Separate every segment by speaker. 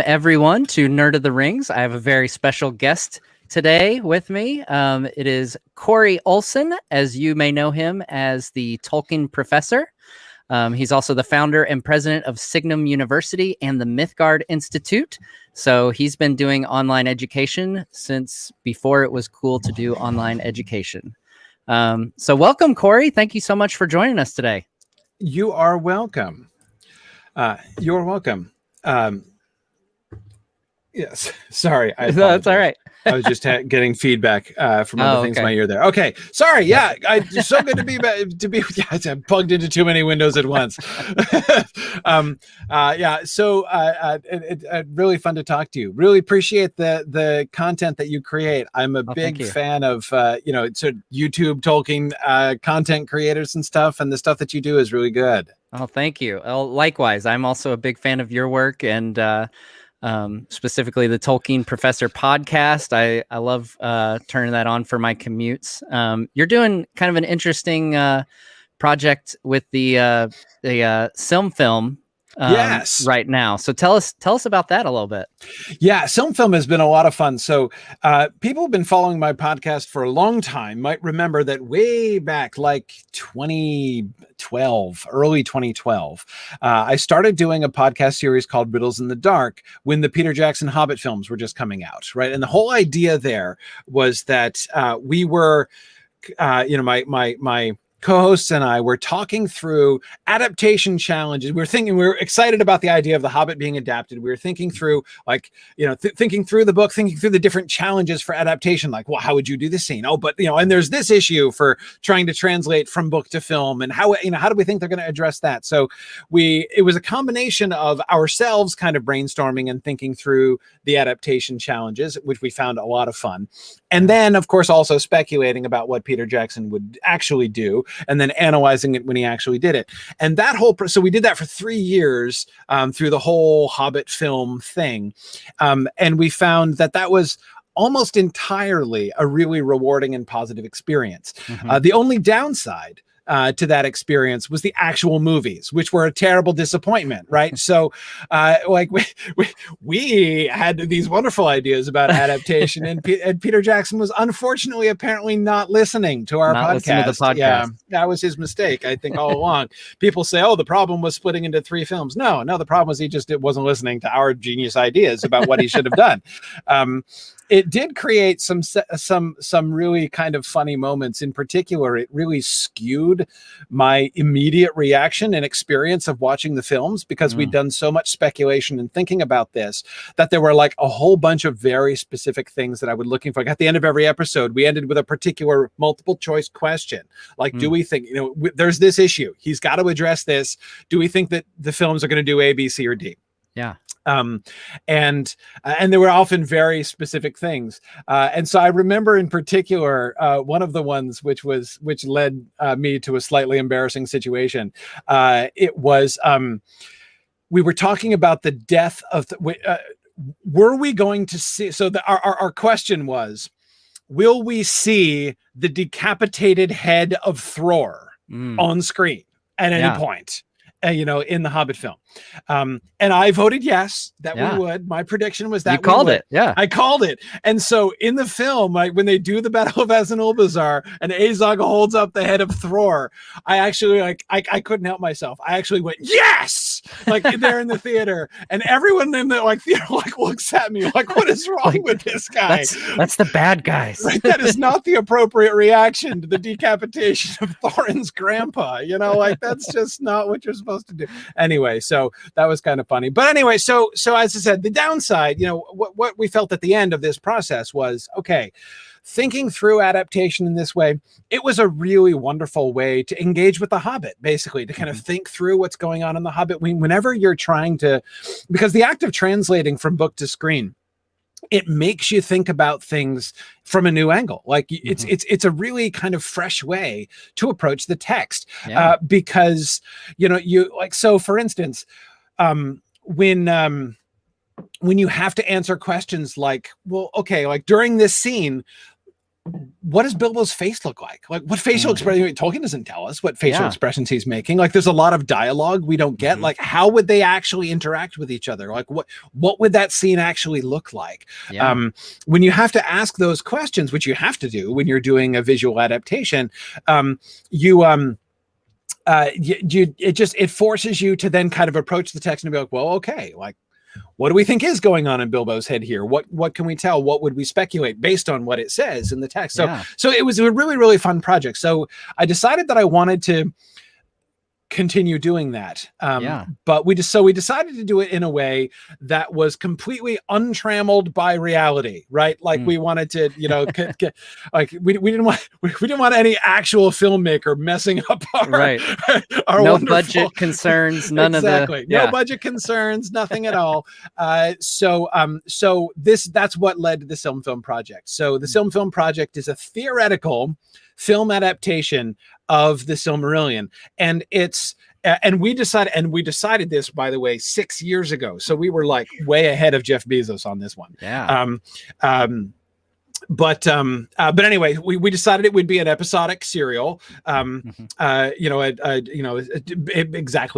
Speaker 1: Everyone to Nerd of the Rings. I have a very special guest today with me. It is Corey Olsen, as you may know him as the Tolkien Professor. He's also the founder and president of Signum University and the Mythgard Institute. So he's been doing online education since before it was cool to do online education. So welcome, Corey. Thank you so much for joining us today.
Speaker 2: You are welcome. You're welcome. Yes, sorry.
Speaker 1: That's all right.
Speaker 2: I was just getting feedback from other things in my ear there. Okay, sorry. Yeah, it's so good to be. Yeah, I'm plugged into too many windows at once. Yeah. So it's really fun to talk to you. Really appreciate the content that you create. I'm a big fan of sort of YouTube Tolkien content creators and stuff, and the stuff that you do is really good.
Speaker 1: Oh, thank you. Well, likewise, I'm also a big fan of your work and. Specifically the Tolkien Professor podcast. I love turning that on for my commutes. You're doing kind of an interesting project with the SilmFilm
Speaker 2: yes,
Speaker 1: right now. So tell us about that a little bit.
Speaker 2: Yeah, SilmFilm has been a lot of fun. So people have been following my podcast for a long time might remember that way back like 2012, early 2012, I started doing a podcast series called Riddles in the Dark when the Peter Jackson Hobbit films were just coming out, right? And the whole idea there was that we were, my co-hosts and I were talking through adaptation challenges. We were excited about the idea of The Hobbit being adapted. We were thinking through thinking through the book, thinking through the different challenges for adaptation. Like, well, how would you do this scene? Oh, but and there's this issue for trying to translate from book to film, and how do we think they're going to address that? So it was a combination of ourselves kind of brainstorming and thinking through the adaptation challenges, which we found a lot of fun. And then, of course, also speculating about what Peter Jackson would actually do, and then analyzing it when he actually did it. And that so we did that for 3 years through the whole Hobbit film thing. And we found that was almost entirely a really rewarding and positive experience. Mm-hmm. The only downside to that experience was the actual movies, which were a terrible disappointment, right? So we had these wonderful ideas about adaptation, and Peter Jackson was unfortunately apparently not listening to our podcast.
Speaker 1: Listening to the podcast.
Speaker 2: Yeah, that was his mistake, I think, all along. People say, oh, the problem was splitting into 3 films. No, the problem was he wasn't listening to our genius ideas about what he should have done. It did create some really kind of funny moments. In particular, it really skewed my immediate reaction and experience of watching the films, because we'd done so much speculation and thinking about this that there were like a whole bunch of very specific things that I was looking for. Like at the end of every episode, we ended with a particular multiple choice question. Like, do we think, there's this issue, he's got to address this. Do we think that the films are going to do A, B, C, or D?
Speaker 1: Yeah.
Speaker 2: And there were often very specific things. And so I remember in particular, one of the ones which led me to a slightly embarrassing situation. It was, we were talking about the death of, were we going to see, so our question was, will we see the decapitated head of Thror on screen at any point? In the Hobbit film. And I voted yes, that we would. My prediction was that
Speaker 1: you called it. Yeah,
Speaker 2: I called it. And so in the film, like when they do the Battle of Azanulbazar and Azog holds up the head of Thror, I actually I couldn't help myself. I actually went, yes! Like there in the theater. And everyone in the theater looks at me like, what is wrong with this guy?
Speaker 1: That's the bad guys.
Speaker 2: Right? That is not the appropriate reaction to the decapitation of Thorin's grandpa. That's just not what you're supposed to do. Anyway, so that was kind of funny. But anyway, so as I said, the downside, what we felt at the end of this process was, okay, thinking through adaptation in this way, it was a really wonderful way to engage with The Hobbit, basically, to kind of think through what's going on in The Hobbit. Whenever you're trying to, because the act of translating from book to screen, it makes you think about things from a new angle. Like it's a really kind of fresh way to approach the text, because so for instance, when you have to answer questions like, well, okay, like during this scene, what does Bilbo's face look like? Like, what facial expression? Tolkien doesn't tell us what facial expressions he's making. Like, there's a lot of dialogue we don't get. Like, how would they actually interact with each other? Like, what would that scene actually look like? When you have to ask those questions, which you have to do when you're doing a visual adaptation, it forces you to then kind of approach the text and be like, well, okay, like, what do we think is going on in Bilbo's head here? What can we tell? What would we speculate based on what it says in the text? So it was a really, really fun project. So I decided that I wanted to continue doing that. But we decided to do it in a way that was completely untrammeled by reality, right? Like we wanted to, like we didn't want any actual filmmaker messing up our
Speaker 1: no budget concerns, none of the
Speaker 2: no budget concerns, nothing at all. So that's what led to the SilmFilm project. So the SilmFilm project is a theoretical film adaptation of the Silmarillion, and it's we decided this, by the way, 6 years ago. So we were like way ahead of Jeff Bezos on this one. But anyway, we decided it would be an episodic serial, exactly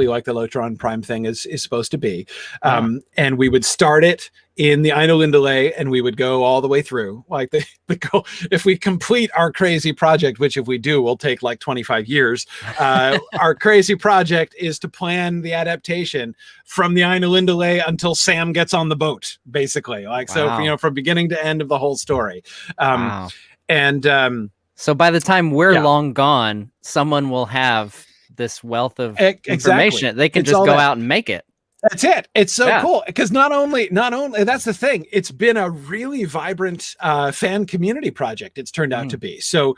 Speaker 2: like the LOTRonPrime thing is supposed to be. And we would start it in the Ainulindale, and we would go all the way through. Like the goal, if we complete our crazy project, which if we do, will take like 25 years. Our crazy project is to plan the adaptation from the Ainulindale until Sam gets on the boat, basically. Like, so, from beginning to end of the whole story.
Speaker 1: So by the time we're long gone, someone will have this wealth of information. They can just go out and make it.
Speaker 2: That's it. It's so cool because not only that's the thing. It's been a really vibrant fan community project. It's turned out to be. So,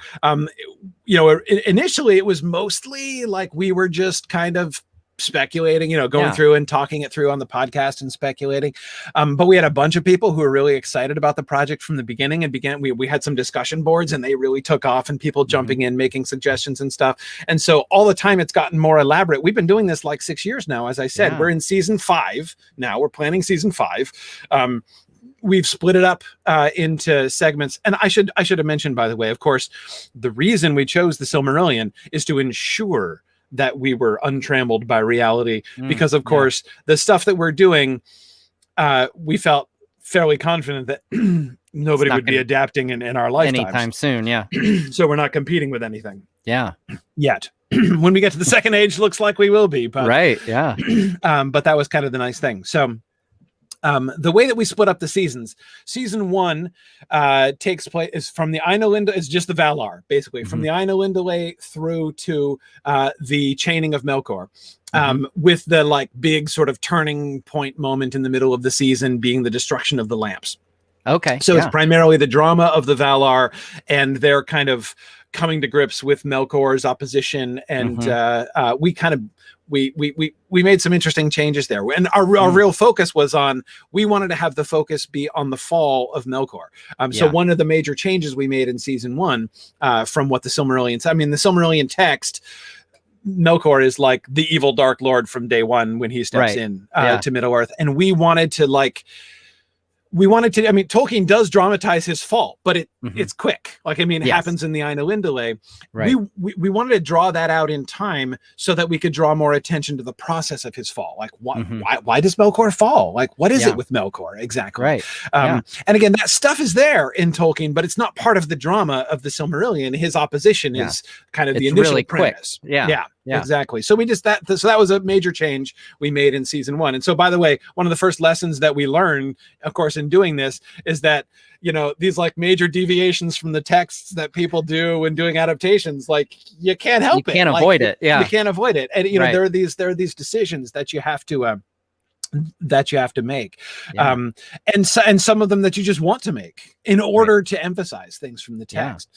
Speaker 2: initially it was mostly like we were just kind of speculating, going through and talking it through on the podcast and speculating. But we had a bunch of people who were really excited about the project from the beginning and we had some discussion boards and they really took off, and people jumping in, making suggestions and stuff. And so all the time it's gotten more elaborate. We've been doing this like 6 years now. As I said, we're in season 5 now. We're planning season 5. We've split it up into segments. And I should have mentioned, by the way, of course, the reason we chose the Silmarillion is to ensure that we were untrammeled by reality, because of course the stuff that we're doing, we felt fairly confident that nobody would be adapting in our lifetimes
Speaker 1: anytime soon.
Speaker 2: So we're not competing with anything yet. When we get to the second age, looks like we will be, but but that was kind of the nice thing. So the way that we split up the seasons, season 1 takes place is from the Ainulindale. It's just the Valar, basically, from the Ainulindale through to the chaining of Melkor, with the like big sort of turning point moment in the middle of the season being the destruction of the lamps. So it's primarily the drama of the Valar and their kind of coming to grips with Melkor's opposition, and we made some interesting changes there. And our real focus was on, we wanted to have the focus be on the fall of Melkor. So one of the major changes we made in season 1 from what the Silmarillion, the Silmarillion text, Melkor is like the evil Dark Lord from day one when he steps in to Middle Earth. And we wanted to Tolkien does dramatize his fall, but it's quick. Like, it happens in the Ainulindale. We wanted to draw that out in time so that we could draw more attention to the process of his fall. Like, why does Melkor fall? Like, what is it with Melkor exactly? And again, that stuff is there in Tolkien, but it's not part of the drama of the Silmarillion. His opposition is kind of the initial
Speaker 1: really
Speaker 2: premise.
Speaker 1: Quick.
Speaker 2: Exactly. So so that was a major change we made in season 1. And so, by the way, one of the first lessons that we learned, of course, in doing this is that, these like major deviations from the texts that people do when doing adaptations, like, you can't help it.
Speaker 1: You can't avoid it.
Speaker 2: You can't avoid it. And, there are these decisions that you have to, make, and some of them that you just want to make in order to emphasize things from the text.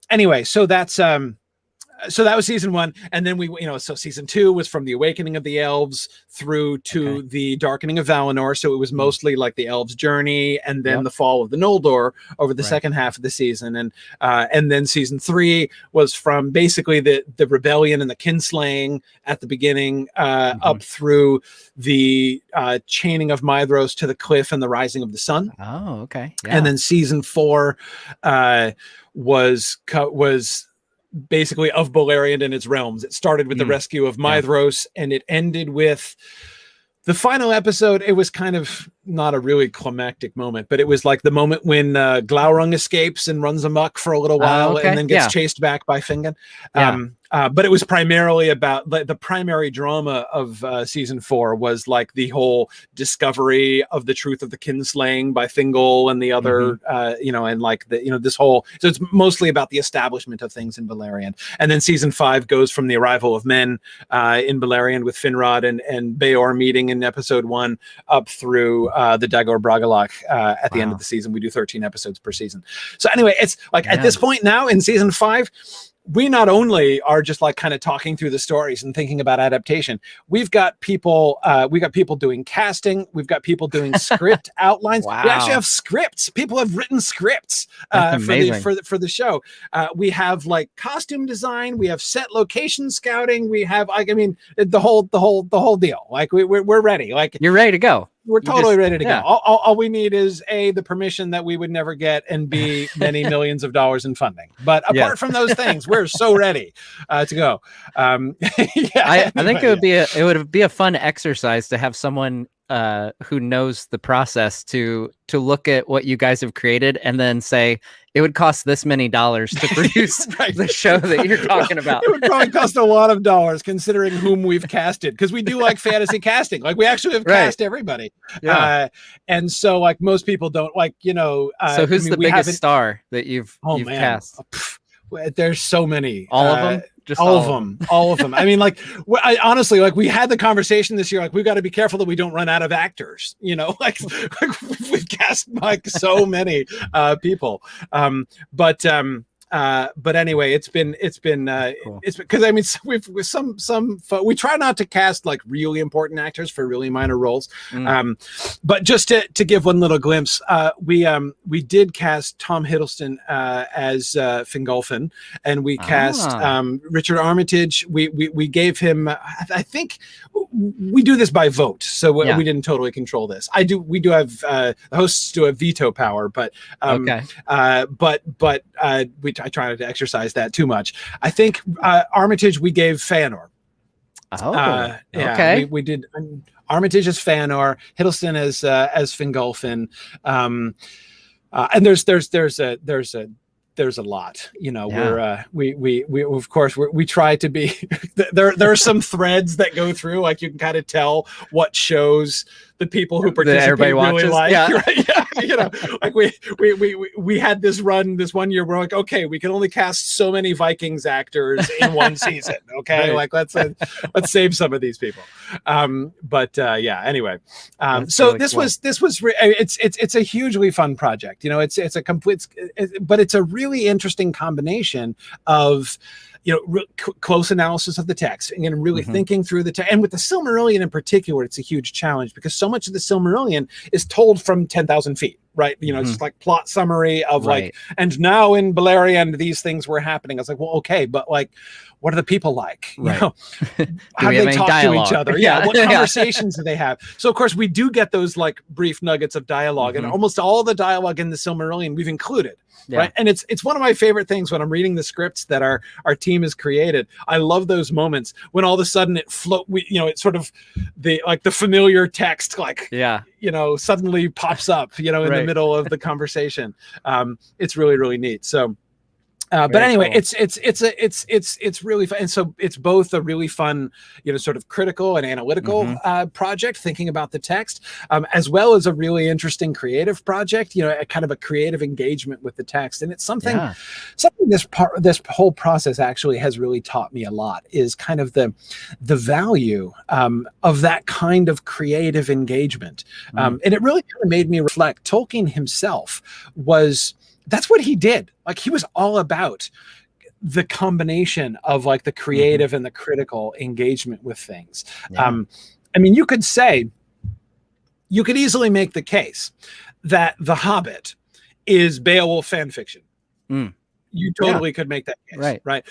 Speaker 2: Anyway, so that's So that was season 1, and then so season 2 was from the awakening of the elves through to the darkening of Valinor. So it was mostly like the elves' journey, and then the fall of the Noldor over the second half of the season, and then season 3 was from basically the rebellion and the kinslaying at the beginning, up through the chaining of Maedhros to the cliff and the rising of the sun.
Speaker 1: Oh, okay. Yeah.
Speaker 2: And then season 4 was basically of Beleriand and its realms. It started with the rescue of Maedhros, and it ended with the final episode. It was kind of not a really climactic moment, but it was like the moment when Glaurung escapes and runs amok for a little while, and then gets chased back by Fingon. But it was primarily about the primary drama of season 4 was like the whole discovery of the truth of the kinslaying by Thingol and the other, and like this whole. So it's mostly about the establishment of things in Beleriand. And then season 5 goes from the arrival of men in Beleriand with Finrod and Beor meeting in episode 1 up through the Dagor Bragollach at the end of the season. We do 13 episodes per season. So anyway, it's like at this point now in season 5, we not only are just like kind of talking through the stories and thinking about adaptation, we've got people doing casting, we've got people doing script outlines. We actually have scripts. People have written scripts for the show. We have like costume design, we have set location scouting, we have the whole deal. Like we're ready. Like
Speaker 1: you're ready to go.
Speaker 2: We're totally ready to go. All we need is A, the permission that we would never get, and B, many millions of dollars in funding. But apart from those things, we're so ready to go.
Speaker 1: I think it would be a fun exercise to have someone who knows the process to look at what you guys have created and then say it would cost this many dollars to produce the show that you're talking about.
Speaker 2: It would probably cost a lot of dollars considering whom we've casted, because we do like fantasy casting. Like we actually have cast everybody. And so like most people don't like,
Speaker 1: so who's the biggest star that you've cast?
Speaker 2: There's so many.
Speaker 1: All of them?
Speaker 2: Just all of them. I mean, like, I honestly, like, we had the conversation this year. Like, we've got to be careful that we don't run out of actors. Like we've cast like so many people. But anyway, it's been
Speaker 1: cool.
Speaker 2: It's because I mean with some we try not to cast like really important actors for really minor roles. But just to give one little glimpse, we did cast Tom Hiddleston as Fingolfin, and we cast Richard Armitage. We gave him, I think we do this by vote, so we didn't totally control this. We do have the hosts do have veto power, but I try not to exercise that too much. I think Armitage we gave Fëanor.
Speaker 1: Okay.
Speaker 2: We did Armitage as Fëanor, Hiddleston as Fingolfin, and there's a lot, we of course we try to be there are some threads that go through, like you can kind of tell what shows the people who participate really like. Like we had this run this one year, we're like, okay, we can only cast so many Vikings actors in one season. Okay. Like let's save some of these people. Anyway. So really this was it's a hugely fun project. It's a complete, but it's a really interesting combination of close analysis of the text and really thinking through the text. And with the Silmarillion in particular, it's a huge challenge because so much of the Silmarillion is told from 10,000 feet, right? It's just like plot summary of like, and now in Beleriand, these things were happening. I was like, well, okay, but like, what are the people like? How do they talk to each other? What conversations do they have? So of course we do get those like brief nuggets of dialogue, and almost all the dialogue in the Silmarillion we've included. Right. And it's one of my favorite things when I'm reading the scripts that our team has created. I love those moments when all of a sudden it's sort of the familiar text, like, suddenly pops up, in the middle of the conversation. It's really, really neat. So, but anyway, cool. It's really fun. And so it's both a really fun, sort of critical and analytical project, thinking about the text, as well as a really interesting creative project, a kind of a creative engagement with the text. And it's something this whole process actually has really taught me a lot, is kind of the value of that kind of creative engagement. And it really kind of made me reflect. Tolkien himself that's what he did. Like, he was all about the combination of like the creative and the critical engagement with things.
Speaker 1: Yeah.
Speaker 2: I mean, you could easily make the case that The Hobbit is Beowulf fan fiction. You totally could make that case, right?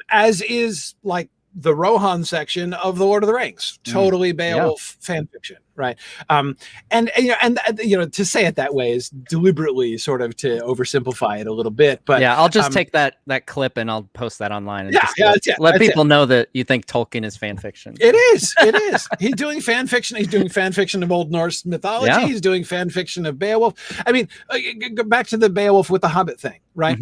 Speaker 2: As is like the Rohan section of the Lord of the Rings, totally Beowulf fan fiction, right? And to say it that way is deliberately sort of to oversimplify it a little bit, but
Speaker 1: yeah, I'll just take that clip and I'll post that online and let people know that you think Tolkien is fan fiction.
Speaker 2: It is. He's doing fan fiction. He's doing fan fiction of Old Norse mythology. Yeah. He's doing fan fiction of Beowulf. I mean, go back to the Beowulf with the Hobbit thing, right?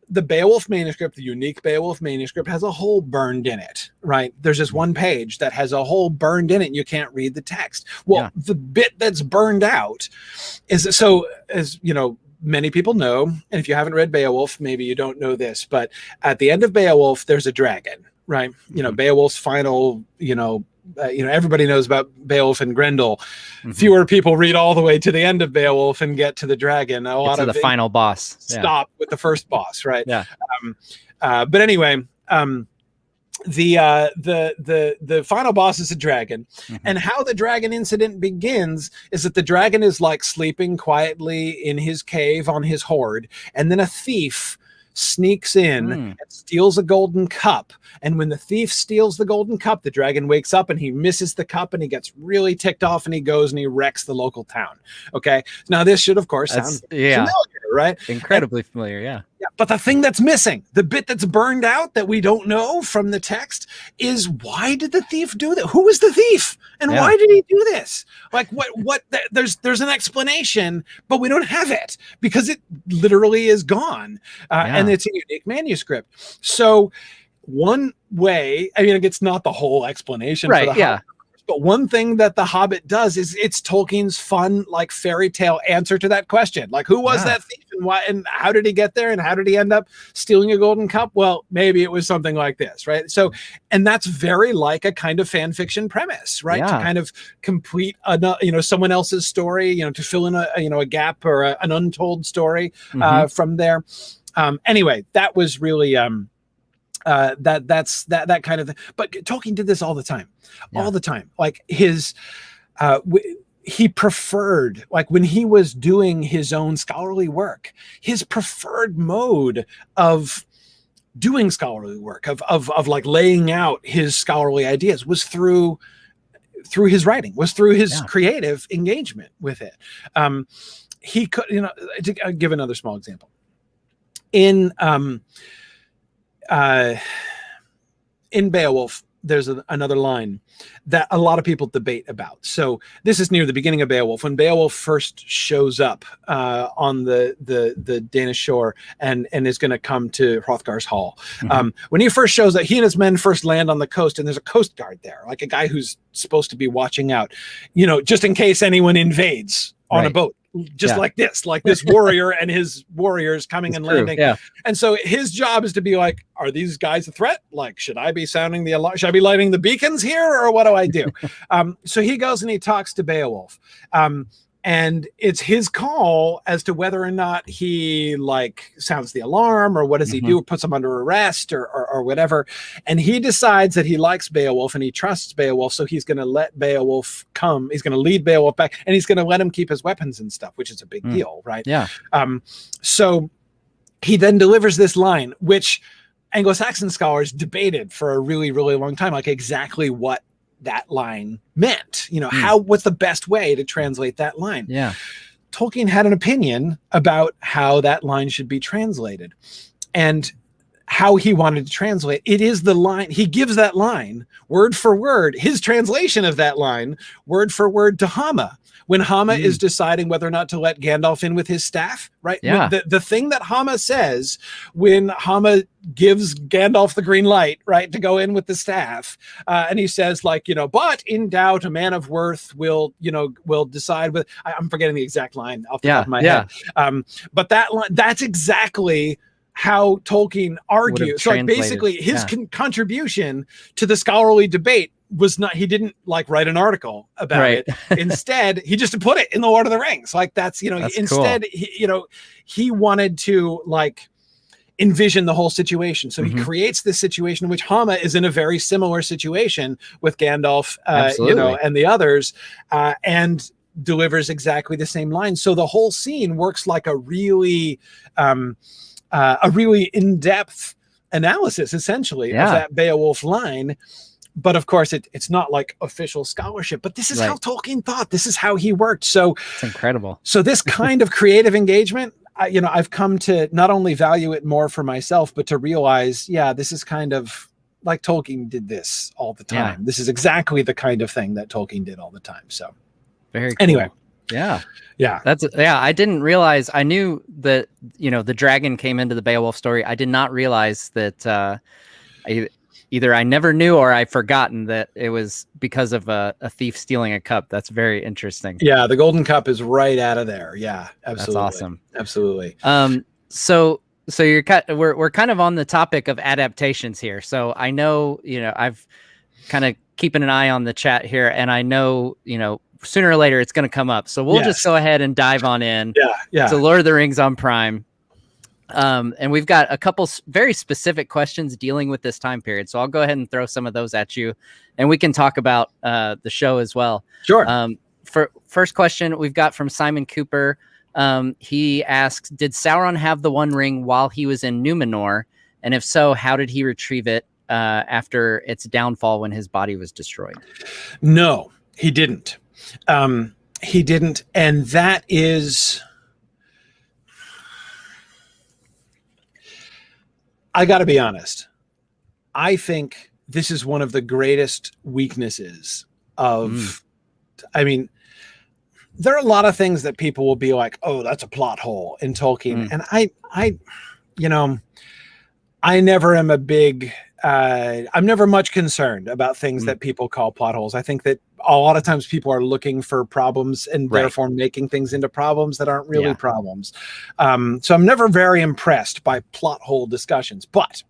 Speaker 2: The Beowulf manuscript, the unique Beowulf manuscript, has a hole burned in it, right? There's this one page that has a hole burned in it and you can't read the text. Well, the bit that's burned out is, so as you know, many people know, and if you haven't read Beowulf, maybe you don't know this, but at the end of Beowulf, there's a dragon, right? You know, Beowulf's final, everybody knows about Beowulf and Grendel. Fewer people read all the way to the end of Beowulf and get to the dragon. A lot of
Speaker 1: the final boss.
Speaker 2: Stop with the first boss, right?
Speaker 1: Yeah.
Speaker 2: But anyway, the final boss is a dragon, and how the dragon incident begins is that the dragon is like sleeping quietly in his cave on his hoard, and then a thief sneaks in and steals a golden cup. And when the thief steals the golden cup, the dragon wakes up and he misses the cup and he gets really ticked off and he goes and he wrecks the local town. Okay. Now this should of course sound familiar, right?
Speaker 1: Incredibly familiar. Yeah.
Speaker 2: But the thing that's missing, the bit that's burned out that we don't know from the text, is why did the thief do that? Who was the thief? And why did he do this? Like what there's an explanation, but we don't have it because it literally is gone. And it's a unique manuscript. So one way, I mean, it's not the whole explanation for the Hobbit, but one thing that the Hobbit does is it's Tolkien's fun, like fairy tale answer to that question. Like, who was that thief and why, and how did he get there? And how did he end up stealing a golden cup? Well, maybe it was something like this, right? So, and that's very like a kind of fan fiction premise, right? To kind of complete, someone else's story, to fill in a gap or an untold story from there. Anyway, that was really, that's that kind of thing. But Tolkien did this all the time. Like he preferred, like when he was doing his own scholarly work, his preferred mode of doing scholarly work, of like laying out his scholarly ideas, was through his writing, was through his creative engagement with it. He could, to give another small example, in Beowulf, there's another line that a lot of people debate about. So this is near the beginning of Beowulf, when Beowulf first shows up on the Danish shore and is going to come to Hrothgar's hall. When he first shows up, he and his men first land on the coast, and there's a coast guard there, like a guy who's supposed to be watching out, just in case anyone invades on a boat. Just like this warrior and his warriors coming and landing. And so his job is to be like, are these guys a threat? Like, should I be sounding the alarm? Should I be lighting the beacons here, or what do I do? So he goes and he talks to Beowulf. And it's his call as to whether or not he like sounds the alarm, or what does he do, puts him under arrest or whatever. And he decides that he likes Beowulf and he trusts Beowulf. So he's going to let Beowulf come. He's going to lead Beowulf back, and he's going to let him keep his weapons and stuff, which is a big deal, right? So he then delivers this line, which Anglo-Saxon scholars debated for a really, really long time, like exactly what that line meant, what's the best way to translate that line? Tolkien had an opinion about how that line should be translated and how he wanted to translate. It is the line, he gives that line word for word, his translation of that line word for word to Hama, when Hama is deciding whether or not to let Gandalf in with his staff, right? The thing that Hama says when Hama gives Gandalf the green light, right, to go in with the staff, and he says, like, but in doubt, a man of worth will decide with. I'm forgetting the exact line off the top of my head. But that line, that's exactly how Tolkien argued. So like basically his contribution to the scholarly debate was not, he didn't like write an article about it. Instead, he just put it in the Lord of the Rings. Like that's, that's instead, cool. He wanted to like, envision the whole situation. So he
Speaker 1: Mhm.
Speaker 2: creates this situation in which Hama is in a very similar situation with Gandalf,
Speaker 1: Absolutely.
Speaker 2: and the others, and delivers exactly the same line. So the whole scene works like a really in-depth analysis, essentially, of
Speaker 1: Yeah.
Speaker 2: that Beowulf line. But of course, it's not like official scholarship, but this is how
Speaker 1: Right.
Speaker 2: Tolkien thought. This is how he worked. So
Speaker 1: It's incredible.
Speaker 2: this kind of creative engagement, I've come to not only value it more for myself, but to realize, yeah, this is kind of like Tolkien did this all the
Speaker 1: Yeah.
Speaker 2: time. This is exactly the kind of thing that Tolkien did all the time. So
Speaker 1: Very cool.
Speaker 2: anyway,
Speaker 1: Yeah.
Speaker 2: yeah,
Speaker 1: I didn't realize. I knew that, the dragon came into the Beowulf story. I did not realize that either I never knew or I've forgotten that it was because of a thief stealing a cup. That's very interesting.
Speaker 2: yeah. The Golden Cup is right out of there. Yeah, absolutely.
Speaker 1: That's awesome.
Speaker 2: Absolutely.
Speaker 1: So we're kind of on the topic of adaptations here. So I know, I've kind of keeping an eye on the chat here, and I know, sooner or later it's going to come up. So we'll just go ahead and dive on in.
Speaker 2: Yeah.
Speaker 1: To Lord of the Rings on Prime. And we've got a couple very specific questions dealing with this time period. So I'll go ahead and throw some of those at you, and we can talk about the show as well.
Speaker 2: Sure.
Speaker 1: For first question we've got from Simon Cooper. He asks, did Sauron have the One Ring while he was in Numenor? And if so, how did he retrieve it after its downfall when his body was destroyed?
Speaker 2: No, he didn't. He didn't. And that is... I got to be honest. I think this is one of the greatest weaknesses of, I mean, there are a lot of things that people will be like, oh, that's a plot hole in Tolkien. And I never am a big, I'm never much concerned about things that people call plot holes. I think that a lot of times people are looking for problems and therefore making things into problems that aren't really problems. So I'm never very impressed by plot hole discussions, but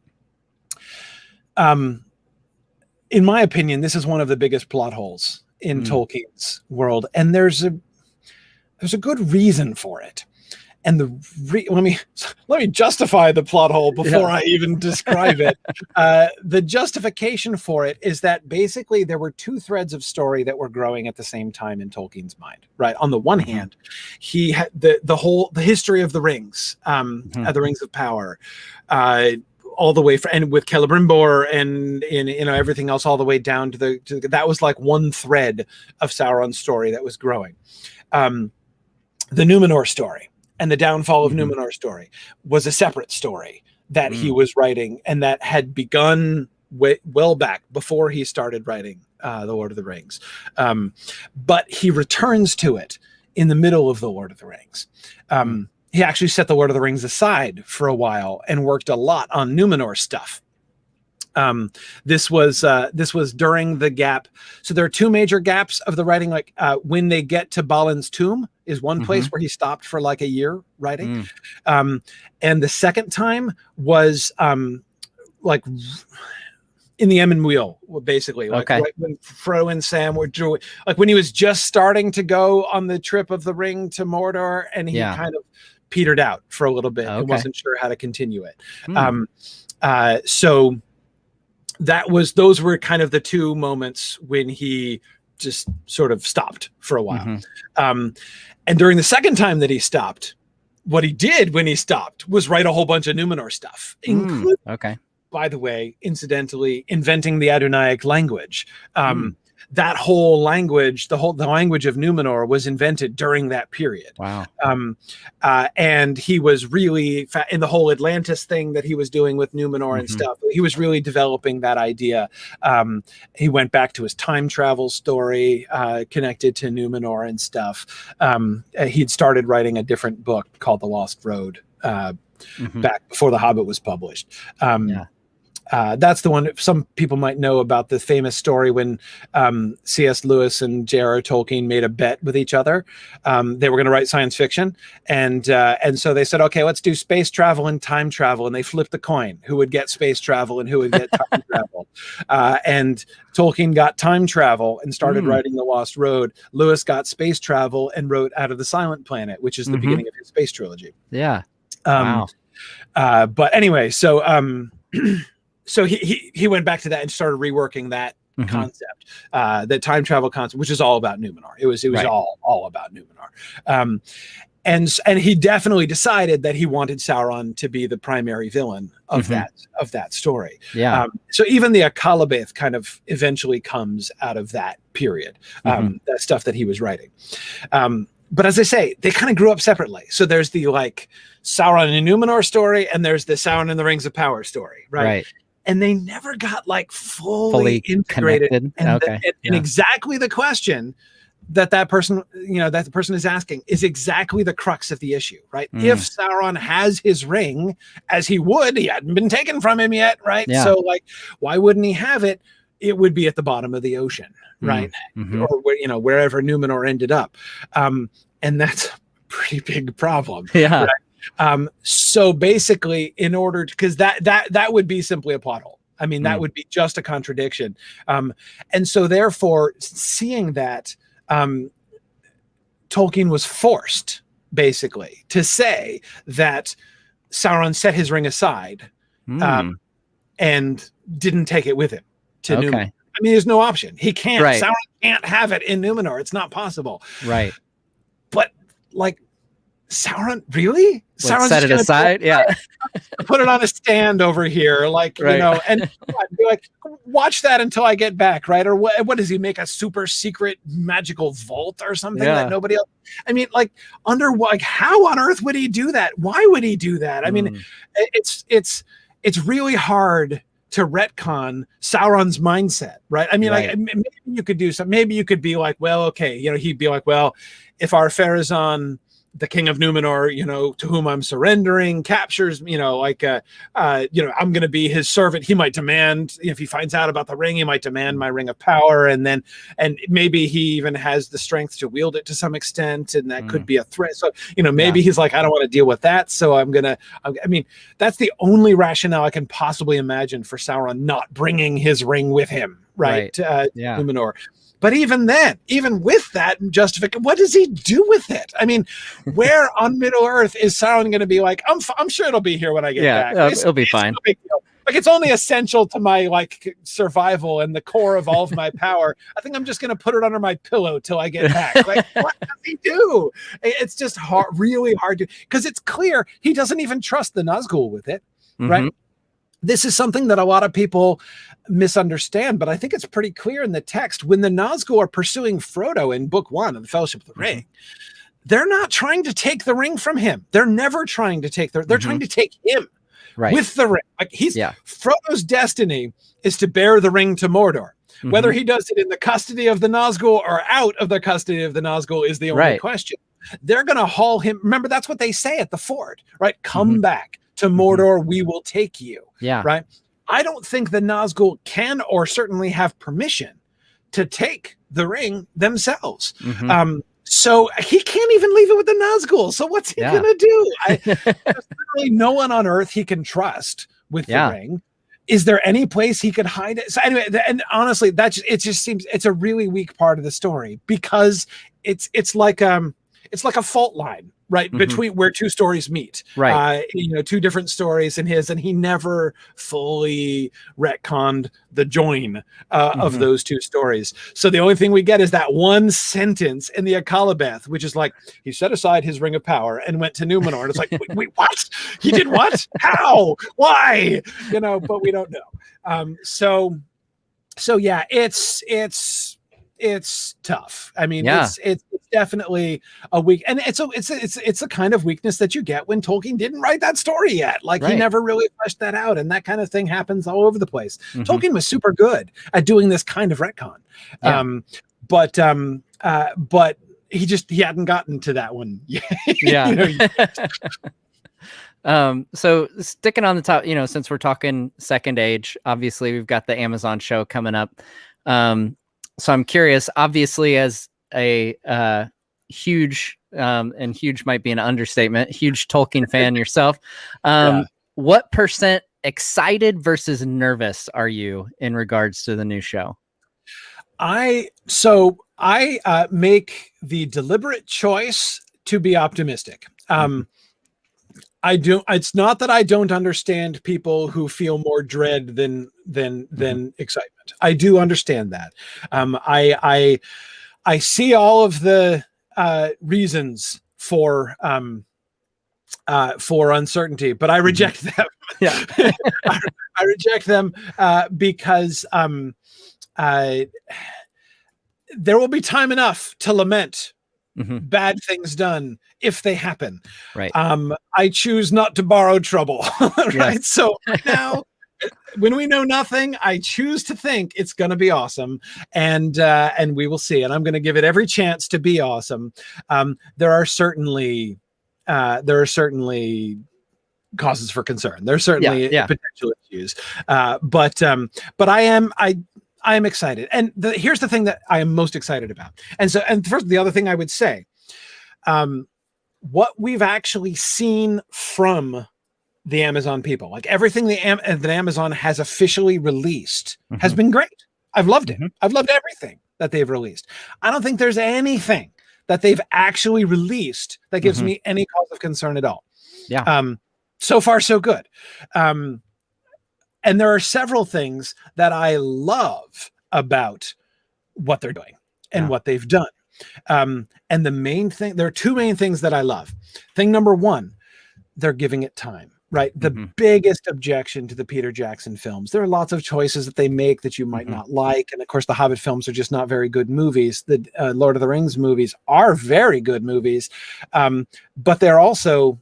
Speaker 2: in my opinion, this is one of the biggest plot holes in Tolkien's world. And there's a good reason for it. And let me justify the plot hole before I even describe it. The justification for it is that basically there were two threads of story that were growing at the same time in Tolkien's mind. Right. On the one hand, he had the history of the rings, the Rings of Power, all the way and with Celebrimbor and in everything else, all the way down to that was like one thread of Sauron's story that was growing. The Numenor story and the downfall of Numenor story was a separate story that he was writing, and that had begun well back before he started writing The Lord of the Rings. But he returns to it in the middle of The Lord of the Rings. He actually set The Lord of the Rings aside for a while and worked a lot on Numenor stuff. This was during the gap. So there are two major gaps of the writing. Like when they get to Balin's tomb is one place where he stopped for like a year writing. And the second time was like in the Emyn Muil, basically. Like right when Frodo and Sam were doing, like when he was just starting to go on the trip of the ring to Mordor, and he kind of petered out for a little bit and wasn't sure how to continue it. So those were kind of the two moments when he just sort of stopped for a while. And during the second time that he stopped, what he did when he stopped was write a whole bunch of Numenor stuff, including, by the way, incidentally, inventing the Adunaic language. That whole language, the language of Numenor, was invented during that period. Wow. And he was really in the whole Atlantis thing that he was doing with Numenor and stuff. He was really developing that idea. He went back to his time travel story connected to Numenor and stuff. He'd started writing a different book called The Lost Road back before The Hobbit was published. That's the one some people might know about, the famous story when C.S. Lewis and J.R.R. Tolkien made a bet with each other. They were going to write science fiction. And so they said, okay, let's do space travel and time travel. And they flipped the coin, who would get space travel and who would get time travel. And Tolkien got time travel and started writing The Lost Road. Lewis got space travel and wrote Out of the Silent Planet, which is the beginning of his space trilogy.
Speaker 1: Yeah. Wow.
Speaker 2: But anyway, so so he went back to that and started reworking that concept, the time travel concept, which is all about Numenor. It was
Speaker 1: Right.
Speaker 2: all about Numenor. And he definitely decided that he wanted Sauron to be the primary villain of that story.
Speaker 1: Yeah.
Speaker 2: So even the Akalabeth kind of eventually comes out of that period, that stuff that he was writing. But as I say, they kind of grew up separately. So there's the like Sauron and Numenor story, and there's the Sauron and the Rings of Power story, right? And they never got like fully integrated. And exactly the question that person, that the person is asking is exactly the crux of the issue, right? If Sauron has his ring, as he would, he hadn't been taken from him yet, right? So like, why wouldn't he have it? It would be at the bottom of the ocean, right? Or wherever Numenor ended up. And that's a pretty big problem.
Speaker 1: Yeah.
Speaker 2: Right? So basically, in order to, because that would be simply a plot hole. I mean, that would be just a contradiction. And so therefore, seeing that, Tolkien was forced basically to say that Sauron set his ring aside and didn't take it with him to Numenor. I mean, there's no option. He can't. Sauron can't have it in Numenor. It's not possible.
Speaker 1: Right.
Speaker 2: But like, Sauron, really?
Speaker 1: Sauron set it aside? Yeah.
Speaker 2: Put it on a stand over here, like, and be like, watch that until I get back, right? Or what does he make, a super secret magical vault or something that nobody else? I mean, like, how on earth would he do that? Why would he do that? I mean, it's really hard to retcon Sauron's mindset, right? I mean, like, maybe you could do something. Maybe you could be like, well, okay, he'd be like, well, if Ar-Pharazôn, the king of Numenor, to whom I'm surrendering, captures, I'm going to be his servant. He might demand, if he finds out about the ring, he might demand my ring of power. And maybe he even has the strength to wield it to some extent. And that could be a threat. So, maybe he's like, I don't want to deal with that. So I mean, that's the only rationale I can possibly imagine for Sauron not bringing his ring with him, right? Numenor. But even then, even with that justification, what does he do with it? I mean, where on Middle Earth is Sauron going to be like, I'm sure it'll be here when I get back.
Speaker 1: It'll be fine.
Speaker 2: No big deal. Like, it's only essential to my survival and the core of all of my power. I think I'm just going to put it under my pillow till I get back. Like, what does he do? It's just really hard to, because it's clear he doesn't even trust the Nazgul with it, right? This is something that a lot of people misunderstand, but I think it's pretty clear in the text. When the Nazgul are pursuing Frodo in Book 1 of the Fellowship of the Ring, they're not trying to take the ring from him. They're never trying to take they're trying to take him with the ring. Like, Frodo's destiny is to bear the ring to Mordor. Whether he does it in the custody of the Nazgul or out of the custody of the Nazgul is the only question. They're going to haul him. Remember, that's what they say at the ford, right? Come back to Mordor, we will take you. Right. I don't think the Nazgul can or certainly have permission to take the ring themselves. So he can't even leave it with the Nazgul. So what's he going to do? There's literally no one on earth he can trust with the ring. Is there any place he could hide it? So anyway, and honestly, it just seems it's a really weak part of the story, because it's like a fault line, right? Between where two stories meet, two different stories in his, and he never fully retconned the join of those two stories. So the only thing we get is that one sentence in the Akalabeth, which is like, he set aside his ring of power and went to Numenor. And it's like, wait, what? He did what? How? Why? But we don't know. So yeah, it's tough. I mean, it's definitely a weak, and it's a kind of weakness that you get when Tolkien didn't write that story yet. Like, he never really fleshed that out, and that kind of thing happens all over the place. Tolkien was super good at doing this kind of retcon, but he hadn't gotten to that one yet.
Speaker 1: So sticking on the top, since we're talking Second Age, obviously we've got the Amazon show coming up. So I'm curious, obviously, as a huge, and huge might be an understatement, huge Tolkien fan yourself, what % excited versus nervous are you in regards to the new show?
Speaker 2: I make the deliberate choice to be optimistic. I do. It's not that I don't understand people who feel more dread than excitement. I do understand that. I see all of the reasons for uncertainty, but I reject them.
Speaker 1: Yeah.
Speaker 2: I reject them because there will be time enough to lament bad things done if they happen.
Speaker 1: Right.
Speaker 2: I choose not to borrow trouble. Right.
Speaker 1: Yes.
Speaker 2: So now, when we know nothing, I choose to think it's going to be awesome, and we will see. And I'm going to give it every chance to be awesome. There are certainly causes for concern. There's certainly potential issues, but I am excited. And here's the thing that I am most excited about. And first, the other thing I would say, what we've actually seen from the Amazon people, like everything that Amazon has officially released has been great. I've loved it. I've loved everything that they've released. I don't think there's anything that they've actually released that gives me any cause of concern at all.
Speaker 1: Yeah.
Speaker 2: So far, so good. And there are several things that I love about what they're doing and what they've done. And the main thing, there are two main things that I love. Thing number one, they're giving it time. Right. The biggest objection to the Peter Jackson films, there are lots of choices that they make that you might not like. And of course, the Hobbit films are just not very good movies. The Lord of the Rings movies are very good movies. But they're also,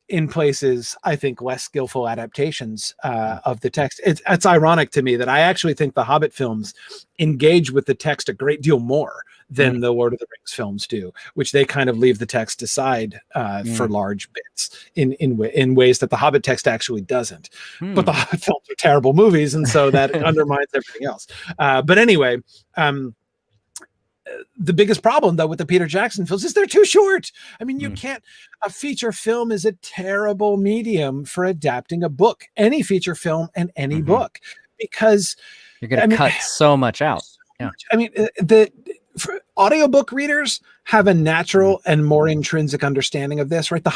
Speaker 2: in places, I think, less skillful adaptations of the text. It's ironic to me that I actually think the Hobbit films engage with the text a great deal more than the Lord of the Rings films do, which they kind of leave the text aside for large bits in ways that the Hobbit text actually doesn't. But the Hobbit films are terrible movies, and so that undermines everything else. But anyway, the biggest problem, though, with the Peter Jackson films is they're too short. I mean, you can't. A feature film is a terrible medium for adapting a book, any feature film and any book, because
Speaker 1: you're going to cut so much out.
Speaker 2: I mean, for audiobook readers have a natural and more intrinsic understanding of this, right? The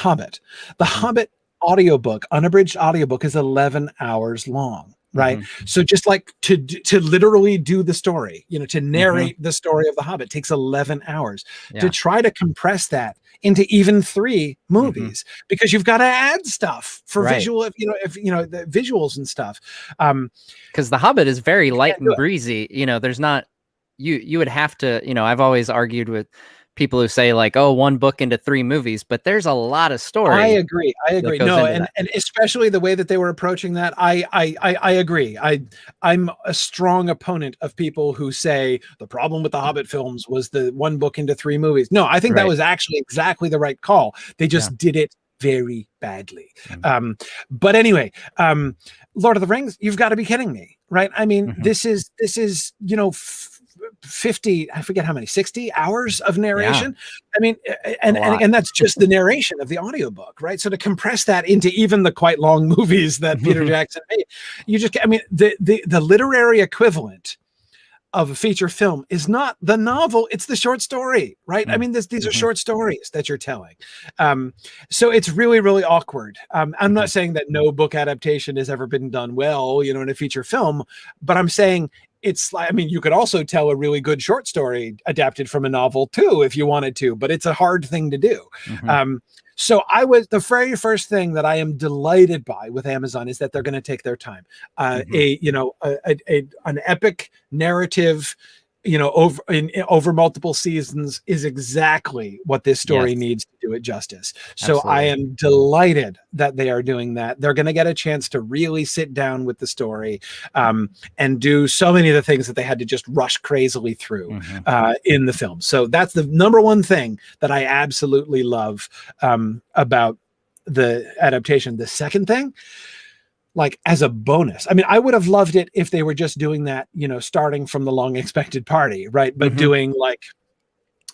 Speaker 2: Hobbit audiobook, unabridged audiobook, is 11 hours long. Right. So just like to literally do the story, to narrate the story of The Hobbit takes 11 hours. To try to compress that into even 3 movies, because you've got to add stuff for visual, the visuals and stuff.
Speaker 1: Because The Hobbit is very light and breezy. There's not, you would have to, I've always argued with people who say like, oh, 1 book into 3 movies, but there's a lot of story.
Speaker 2: I agree. No, and especially the way that they were approaching that, I agree. I'm a strong opponent of people who say the problem with the Hobbit films was the 1 book into 3 movies. No, I think that was actually exactly the right call. They just did it very badly. But anyway, Lord of the Rings, you've got to be kidding me, right? I mean, this is 50, I forget how many, 60 hours of narration. I mean, and that's just the narration of the audiobook, right? So to compress that into even the quite long movies that Peter Jackson made, the literary equivalent of a feature film is not the novel, it's the short story, right? I mean, these are short stories that you're telling. So it's really, really awkward. I'm not saying that no book adaptation has ever been done well, in a feature film, but I'm saying it's like, I mean, you could also tell a really good short story adapted from a novel too, if you wanted to, but it's a hard thing to do. So the very first thing that I am delighted by with Amazon is that they're going to take their time. An epic narrative, over multiple seasons is exactly what this story needs to do it justice. So absolutely. I am delighted that they are doing that. They're going to get a chance to really sit down with the story and do so many of the things that they had to just rush crazily through in the film. So that's the number one thing that I absolutely love about the adaptation. The second thing, like as a bonus, I mean, I would have loved it if they were just doing that, starting from The Long Expected Party, right? But doing like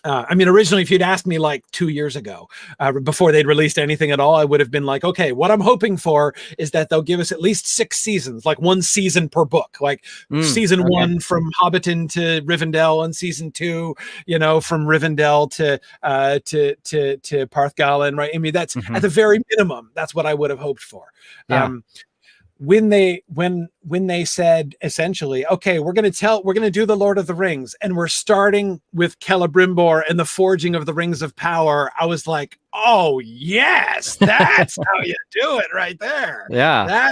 Speaker 2: I mean, originally, if you'd asked me like 2 years ago, before they'd released anything at all, I would have been like, okay, what I'm hoping for is that they'll give us at least 6 seasons, like 1 season per book, like season 1 from Hobbiton to Rivendell, and season 2, from Rivendell to Parthgalen, right? I mean, that's at the very minimum, that's what I would have hoped for.
Speaker 1: Yeah.
Speaker 2: When they said essentially, okay, we're going to do the Lord of the Rings, and we're starting with Celebrimbor and the forging of the Rings of Power, I was like, oh yes, that's how you do it right there.
Speaker 1: Yeah.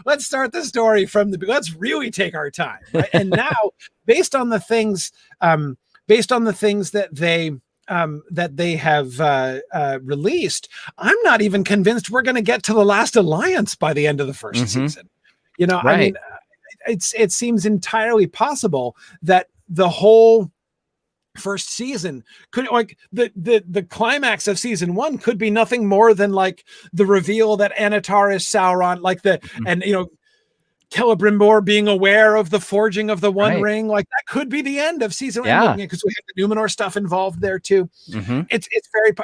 Speaker 2: Let's start the story let's really take our time, right? And now, based on the things that they have released, I'm not even convinced we're going to get to the Last Alliance by the end of the first season. Right. I mean, it seems entirely possible that the whole first season could, like, the climax of season 1 could be nothing more than like the reveal that Anatar is Sauron, like and Celebrimbor being aware of the forging of the One Ring, like that could be the end of season 1, because we have the Numenor stuff involved there too. It's very,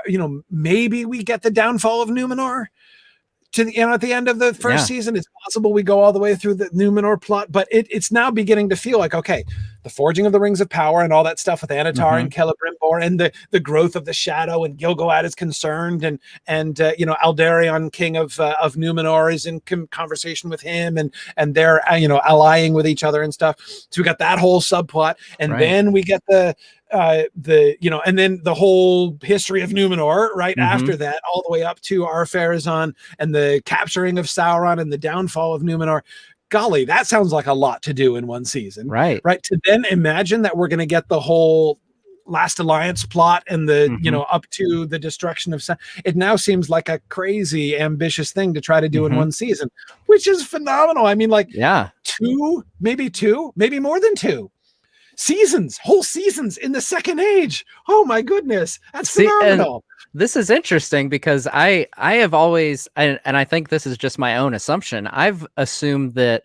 Speaker 2: maybe we get the downfall of Numenor to the at the end of the first season. It's possible we go all the way through the Numenor plot, but it's now beginning to feel like, okay, the forging of the Rings of Power and all that stuff with Anatar and Celebrimbor, and the growth of the Shadow, and Gil-galad is concerned, and Aldarion, king of Numenor, is in conversation with him, and they're allying with each other and stuff. So we got that whole subplot, and then we get and then the whole history of Numenor right after that, all the way up to Ar-Pharazôn and the capturing of Sauron and the downfall of Numenor. Golly, that sounds like a lot to do in 1 season. Right. To then imagine that we're going to get the whole Last Alliance plot and the, up to the destruction of it now seems like a crazy ambitious thing to try to do in 1 season, which is phenomenal. I mean, like 2, maybe more than 2 seasons, whole seasons in the Second Age. Oh my goodness, that's phenomenal.
Speaker 1: This is interesting because I have always, and I think this is just my own assumption, I've assumed that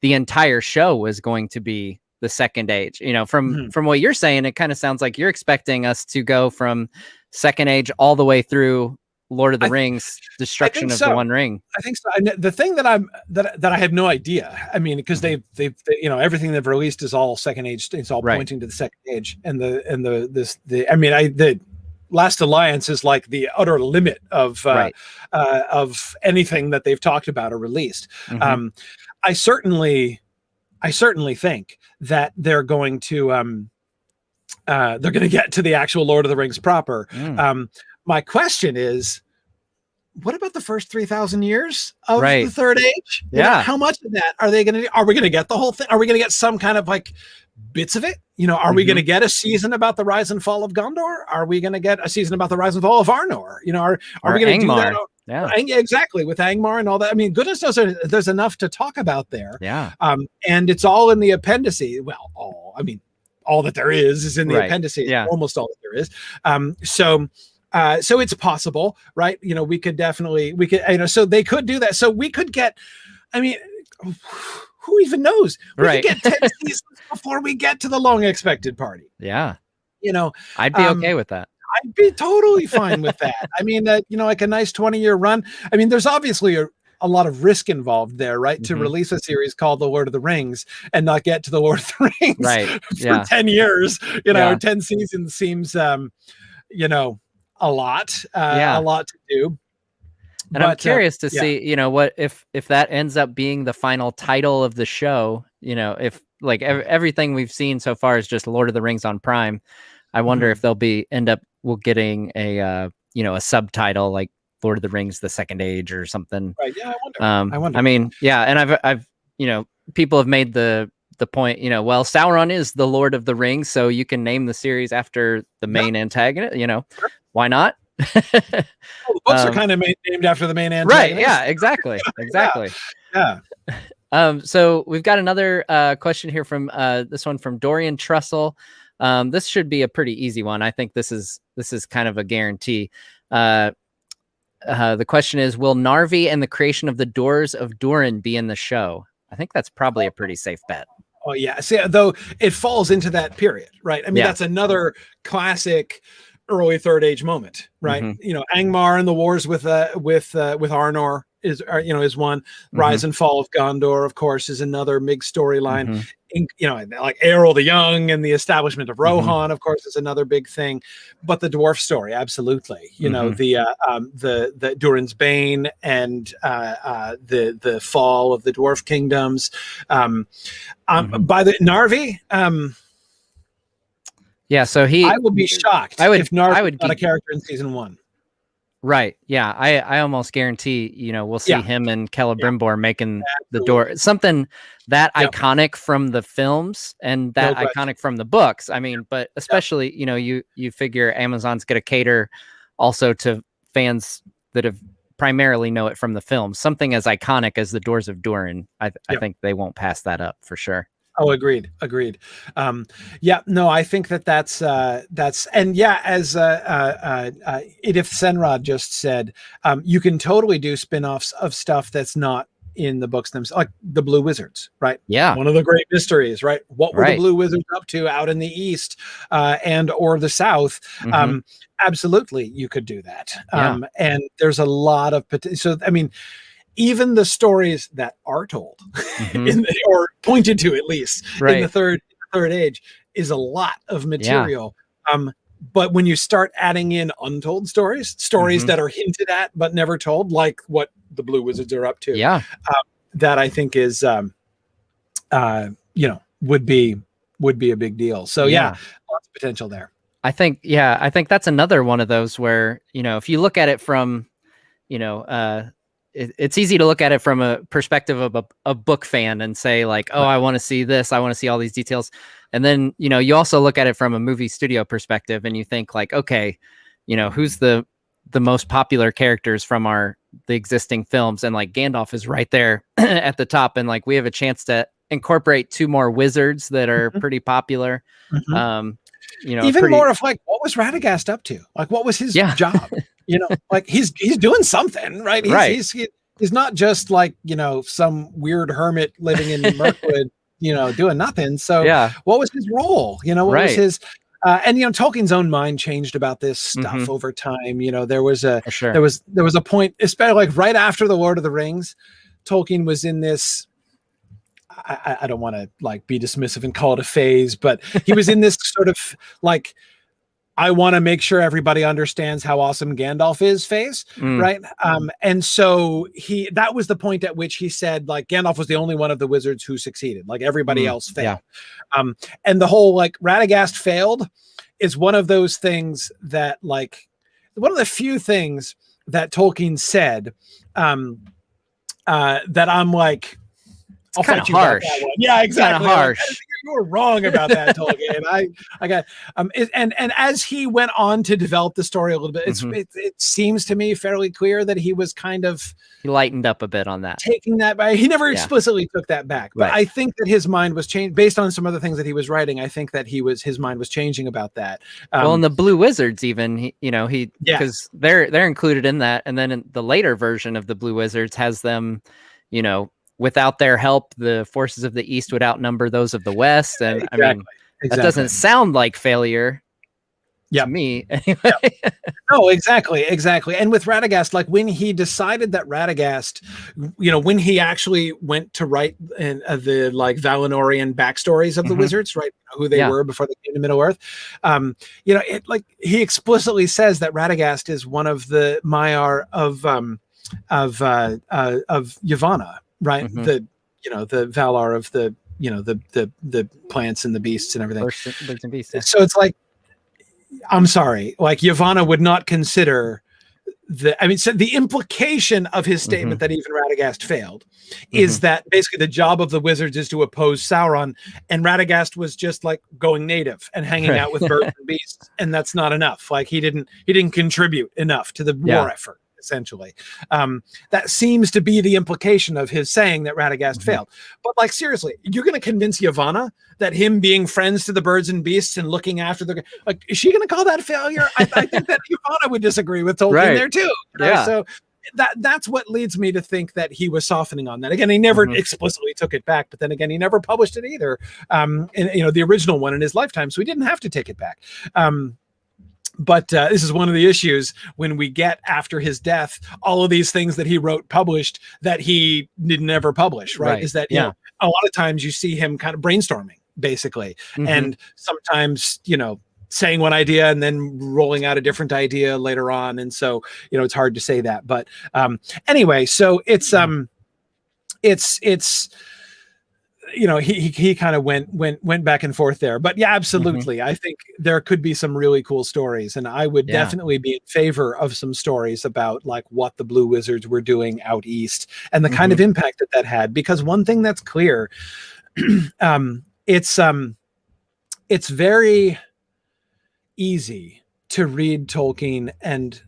Speaker 1: the entire show was going to be the Second Age. From what you're saying, it kind of sounds like you're expecting us to go from Second Age all the way through Lord of the Rings, destruction of the One Ring.
Speaker 2: I think so. And the thing that I had no idea. I mean, because they've everything they've released is all Second Age. It's all pointing to the Second Age, and the Last Alliance is like the utter limit of anything that they've talked about or released. I certainly think that they're going to get to the actual Lord of the Rings proper. My question is, what about the first 3,000 years of the Third Age? How much of that are they going to do? Are we going to get the whole thing? Are we going to get some kind of like bits of it? Are we going to get a season about the rise and fall of Gondor? Are we going to get a season about the rise and fall of Arnor? Are we going to do that? Yeah, exactly. With Angmar and all that. I mean, goodness knows there's enough to talk about there. And it's all in the appendices. Well, all that there is in the appendices. Almost all that there is. So it's possible, right? We could, so they could do that. So we could get, who even knows? We could get 10 seasons before we get to the long expected party.
Speaker 1: Yeah. I'd be okay with that.
Speaker 2: I'd be totally fine with that. I mean, like a nice 20-year run. I mean, there's obviously a lot of risk involved there, right? To release a series called The Lord of the Rings and not get to The Lord of the Rings for 10 years, 10 seasons seems, a lot to do.
Speaker 1: And I'm curious to see, what if that ends up being the final title of the show, if like everything we've seen so far is just Lord of the Rings on Prime. I wonder if they'll we'll getting a subtitle like Lord of the Rings, the Second Age or something.
Speaker 2: Right. Yeah. I wonder.
Speaker 1: I mean, yeah. And I've people have made the point, well, Sauron is the Lord of the Rings, so you can name the series after the main antagonist, why not?
Speaker 2: Well, the books are kind of named after the main antagonist.
Speaker 1: Right. Yeah, exactly. So we've got another question here from this one from Dorian Trussell. This should be a pretty easy one. I think this is kind of a guarantee. The question is, will Narvi and the creation of the Doors of Durin be in the show? I think that's probably a pretty safe bet.
Speaker 2: Oh yeah. See, though it falls into that period, right? I mean,
Speaker 1: Yeah.
Speaker 2: that's another classic early Third Age moment, right?
Speaker 1: Mhm.
Speaker 2: You know, Angmar and the wars with Arnor is one. Rise and Fall of Gondor, of course, is another big storyline.
Speaker 1: Mhm.
Speaker 2: You know, like Errol the Young and the establishment of
Speaker 1: Mhm.
Speaker 2: Rohan, of course, is another big thing. But the dwarf story, absolutely. You know, the Durin's Bane and the fall of the dwarf kingdoms. By the Narvi,
Speaker 1: yeah, so
Speaker 2: I would be shocked if Narvi was not a character in season 1.
Speaker 1: Right. Yeah. I almost guarantee, you know, we'll see
Speaker 2: Yeah.
Speaker 1: him and Celebrimbor making the
Speaker 2: Absolutely.
Speaker 1: door, something that iconic from the films and that iconic from the books. I mean, but especially, you know, you figure Amazon's going to cater also to fans that have primarily know it from the films. Something as iconic as the Doors of Durin. I think they won't pass that up for sure.
Speaker 2: Oh, agreed. Yeah, no, I think that's, and yeah, as Edith Senrad just said, you can totally do spin-offs of stuff that's not in the books themselves, like the Blue Wizards, right?
Speaker 1: Yeah.
Speaker 2: One of the great mysteries, right? What were the Blue Wizards up to out in the East and or the South? Absolutely, you could do that. And there's a lot of potential. So, I mean, even the stories that are told or pointed to, at least in the third age, is a lot of material. But when you start adding in untold stories that are hinted at but never told, like what the Blue Wizards are up to, that I think is would be a big deal. So lots of potential there.
Speaker 1: I think that's another one of those where, you know, if you look at it from, you know, it's easy to look at it from a perspective of a book fan and say like, oh, I want to see this. I want to see all these details. And then, you know, you also look at it from a movie studio perspective and you think like, okay, you know, who's the most popular characters from the existing films? And like Gandalf is right there at the top. And like, we have a chance to incorporate 2 more wizards that are pretty popular. You know,
Speaker 2: even more of like, what was Radagast up to? Like, what was his job? You know, like he's doing something, right? He's not just like, you know, some weird hermit living in Mirkwood, you know, doing nothing. So what was his role? You know, what was his, and, you know, Tolkien's own mind changed about this stuff over time. You know, there was a point, especially like right after the Lord of the Rings, Tolkien was in this, I don't want to like be dismissive and call it a phase, but he was in this sort of like, I want to make sure everybody understands how awesome Gandalf is phase, right? And so that was the point at which he said like Gandalf was the only one of the wizards who succeeded, like everybody else failed. And the whole like Radagast failed is one of those things that like one of the few things that Tolkien said that I'm like,
Speaker 1: I'll fight you harsh.
Speaker 2: That one. Yeah, exactly.
Speaker 1: Harsh.
Speaker 2: You were wrong about that, Tolkien. I got and as he went on to develop the story a little bit, it seems to me fairly clear that he was kind of
Speaker 1: he lightened up a bit on that,
Speaker 2: taking that back. He never explicitly took that back, but I think that his mind was changed based on some of the things that he was writing. I think that his mind was changing about that.
Speaker 1: Well, in the Blue Wizards, even because they're included in that, and then in the later version of the Blue Wizards has them, you know. Without their help, the forces of the East would outnumber those of the West. And I mean, that doesn't sound like failure to me. Anyway.
Speaker 2: No, exactly. And with Radagast, like when he decided that Radagast, you know, when he actually went to write the like Valinorian backstories of the wizards, right? Who they were before they came to Middle Earth. You know, it like he explicitly says that Radagast is one of the Maiar of Yavanna. Right. The Valar of the, you know, the plants and the beasts and everything.
Speaker 1: Birds and beasts,
Speaker 2: So it's like, I'm sorry, like Yavanna would not consider so the implication of his statement that even Radagast failed is that basically the job of the wizards is to oppose Sauron, and Radagast was just like going native and hanging out with birds and beasts, and that's not enough. Like he didn't contribute enough to the war effort. Essentially, that seems to be the implication of his saying that Radagast failed. But like seriously, you're going to convince Yavanna that him being friends to the birds and beasts and looking after is she going to call that failure? I think that Yavanna would disagree with Tolkien there too. You know? So that's what leads me to think that he was softening on that. Again, he never explicitly took it back, but then again, he never published it either. The original one in his lifetime, so he didn't have to take it back. But this is one of the issues when we get after his death, all of these things that he wrote published that he didn't ever publish, right? Is that, you know, a lot of times you see him kind of brainstorming, basically. And sometimes, you know, saying one idea and then rolling out a different idea later on. And so, you know, it's hard to say that. But anyway, so it's you know, he kind of went back and forth there. But yeah, absolutely. I think there could be some really cool stories, and I would definitely be in favor of some stories about like what the Blue Wizards were doing out east and the kind of impact that had. Because one thing that's clear, it's very easy to read Tolkien and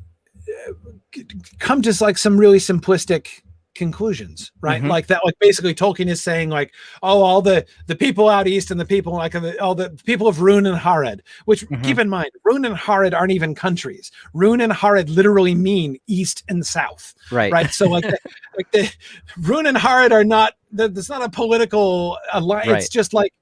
Speaker 2: come to like some really simplistic conclusions, right? Like that, like basically Tolkien is saying like, oh, all the people out east and the people like all the people of Rhûn and Harad, which keep in mind, Rhûn and Harad aren't even countries. Rhûn and Harad literally mean east and south, right? So like the Rhûn and Harad are not, that's not a political alliance. It's just like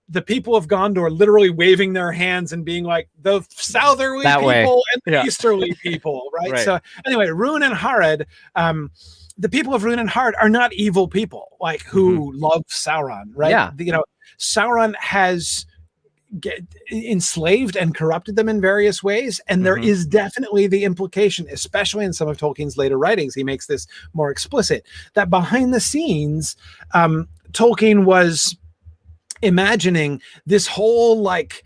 Speaker 2: the people of Gondor literally waving their hands and being like the southerly people and the easterly people, right? So anyway, Rhûn and Harad, the people of Rhûn and Harad are not evil people, like who love Sauron, right? You know, Sauron has enslaved and corrupted them in various ways, and there is definitely the implication, especially in some of Tolkien's later writings, he makes this more explicit, that behind the scenes, Tolkien was imagining this whole like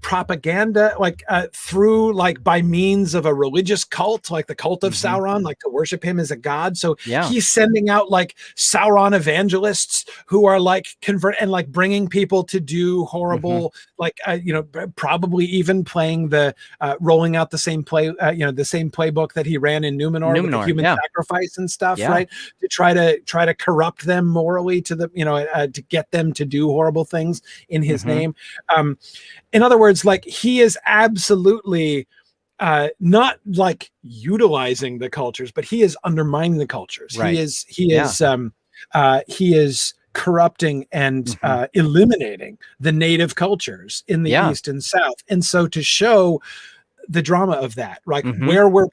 Speaker 2: propaganda, like through like by means of a religious cult, like the cult of Sauron, like to worship him as a god. So he's sending out like Sauron evangelists who are like convert and like bringing people to do horrible, like you know, probably even playing the rolling out the same play, you know, the same playbook that he ran in Numenor with the human sacrifice and stuff, right? To try to corrupt them morally to the, you know, to get them to do horrible things in his name. In other words, like he is absolutely not like utilizing the cultures, but he is undermining the cultures. He is corrupting and eliminating the native cultures in the East and South. And so to show the drama of that, like there will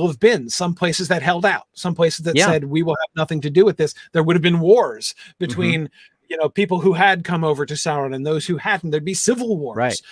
Speaker 2: have been some places that held out, some places that said, we will have nothing to do with this. There would have been wars between you know, people who had come over to Sauron and those who hadn't. There'd be civil wars,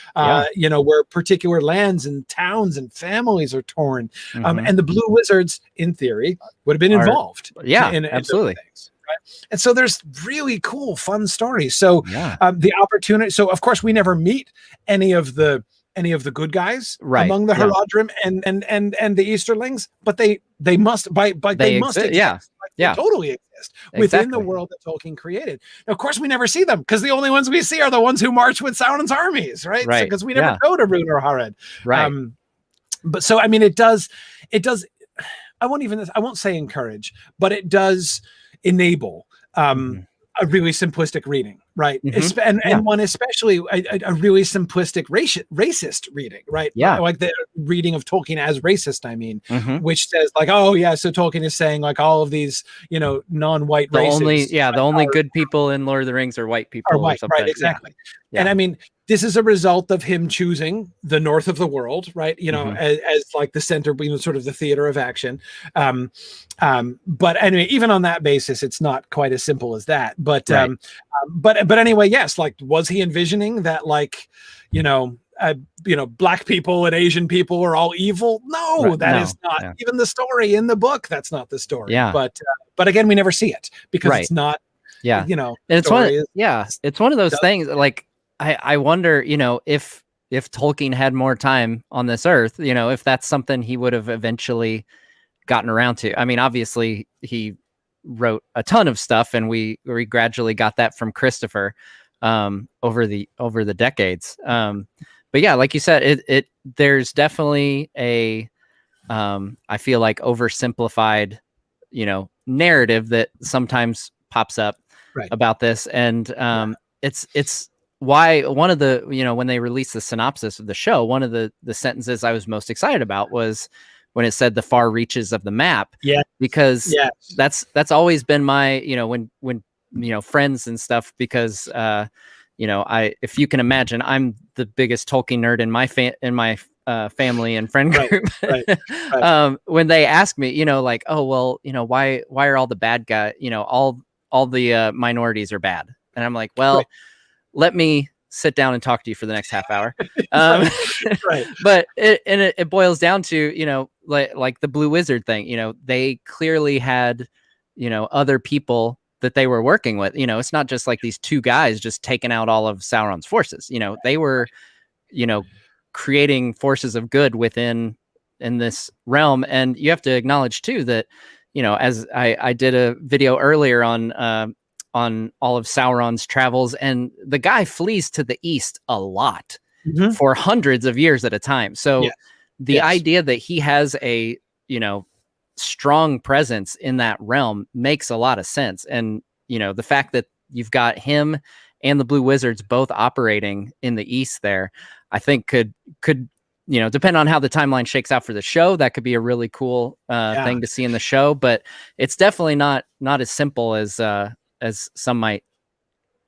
Speaker 2: you know, where particular lands and towns and families are torn. And the Blue Wizards, in theory, would have been involved. In absolutely. Things, right? And so there's really cool, fun stories. So the opportunity. So of course, we never meet any of the good guys among the Haradrim and the Easterlings, but they must they must exist. They totally exist within the world that Tolkien created. Now, of course, we never see them because the only ones we see are the ones who march with Sauron's armies, right? Because we never go to Rhûn or Harad, but so I mean, it does. I won't say encourage, but it does enable a really simplistic reading, right? And one especially a really simplistic racist reading, right? Like the reading of Tolkien as racist, I mean, which says like, oh yeah, so Tolkien is saying like all of these, you know, non-white races. The only
Speaker 1: good people in Lord of the Rings are white people. Or something.
Speaker 2: Right, exactly. And I mean, this is a result of him choosing the north of the world, right? You know, as like the center, you know, sort of the theater of action. But anyway, even on that basis, it's not quite as simple as that. But but anyway, yes, like, was he envisioning that, like, you know, Black people and Asian people are all evil? No, that is not even the story in the book. That's not the story. But again, we never see it because it's not. You know,
Speaker 1: and it's one of those things. Like, I wonder, you know, if Tolkien had more time on this earth, you know, if that's something he would have eventually gotten around to. I mean, obviously he wrote a ton of stuff, and we gradually got that from Christopher over the decades. But yeah, like you said, there's definitely a I feel like oversimplified, you know, narrative that sometimes pops up about this, and it's why one of the, you know, when they released the synopsis of the show, one of the sentences I was most excited about was when it said the far reaches of the map.
Speaker 2: Yeah.
Speaker 1: Because
Speaker 2: Yes.
Speaker 1: that's always been my, when friends and stuff, because if you can imagine, I'm the biggest Tolkien nerd in my family and friend group.
Speaker 2: Right.
Speaker 1: When they ask me, like, oh well, why are all the bad guys, all the minorities are bad, and I'm like, well, let me sit down and talk to you for the next half hour.
Speaker 2: Right.
Speaker 1: But it boils down to, like the Blue Wizard thing. They clearly had other people that they were working with. It's not just like these two guys just taking out all of Sauron's forces. They were creating forces of good in this realm. And you have to acknowledge too that as I did a video earlier on all of Sauron's travels, and the guy flees to the east a lot for hundreds of years at a time. So the idea that he has a strong presence in that realm makes a lot of sense. And the fact that you've got him and the Blue Wizards both operating in the east there, I think could depend on how the timeline shakes out for the show, that could be a really cool thing to see in the show. But it's definitely not as simple as some might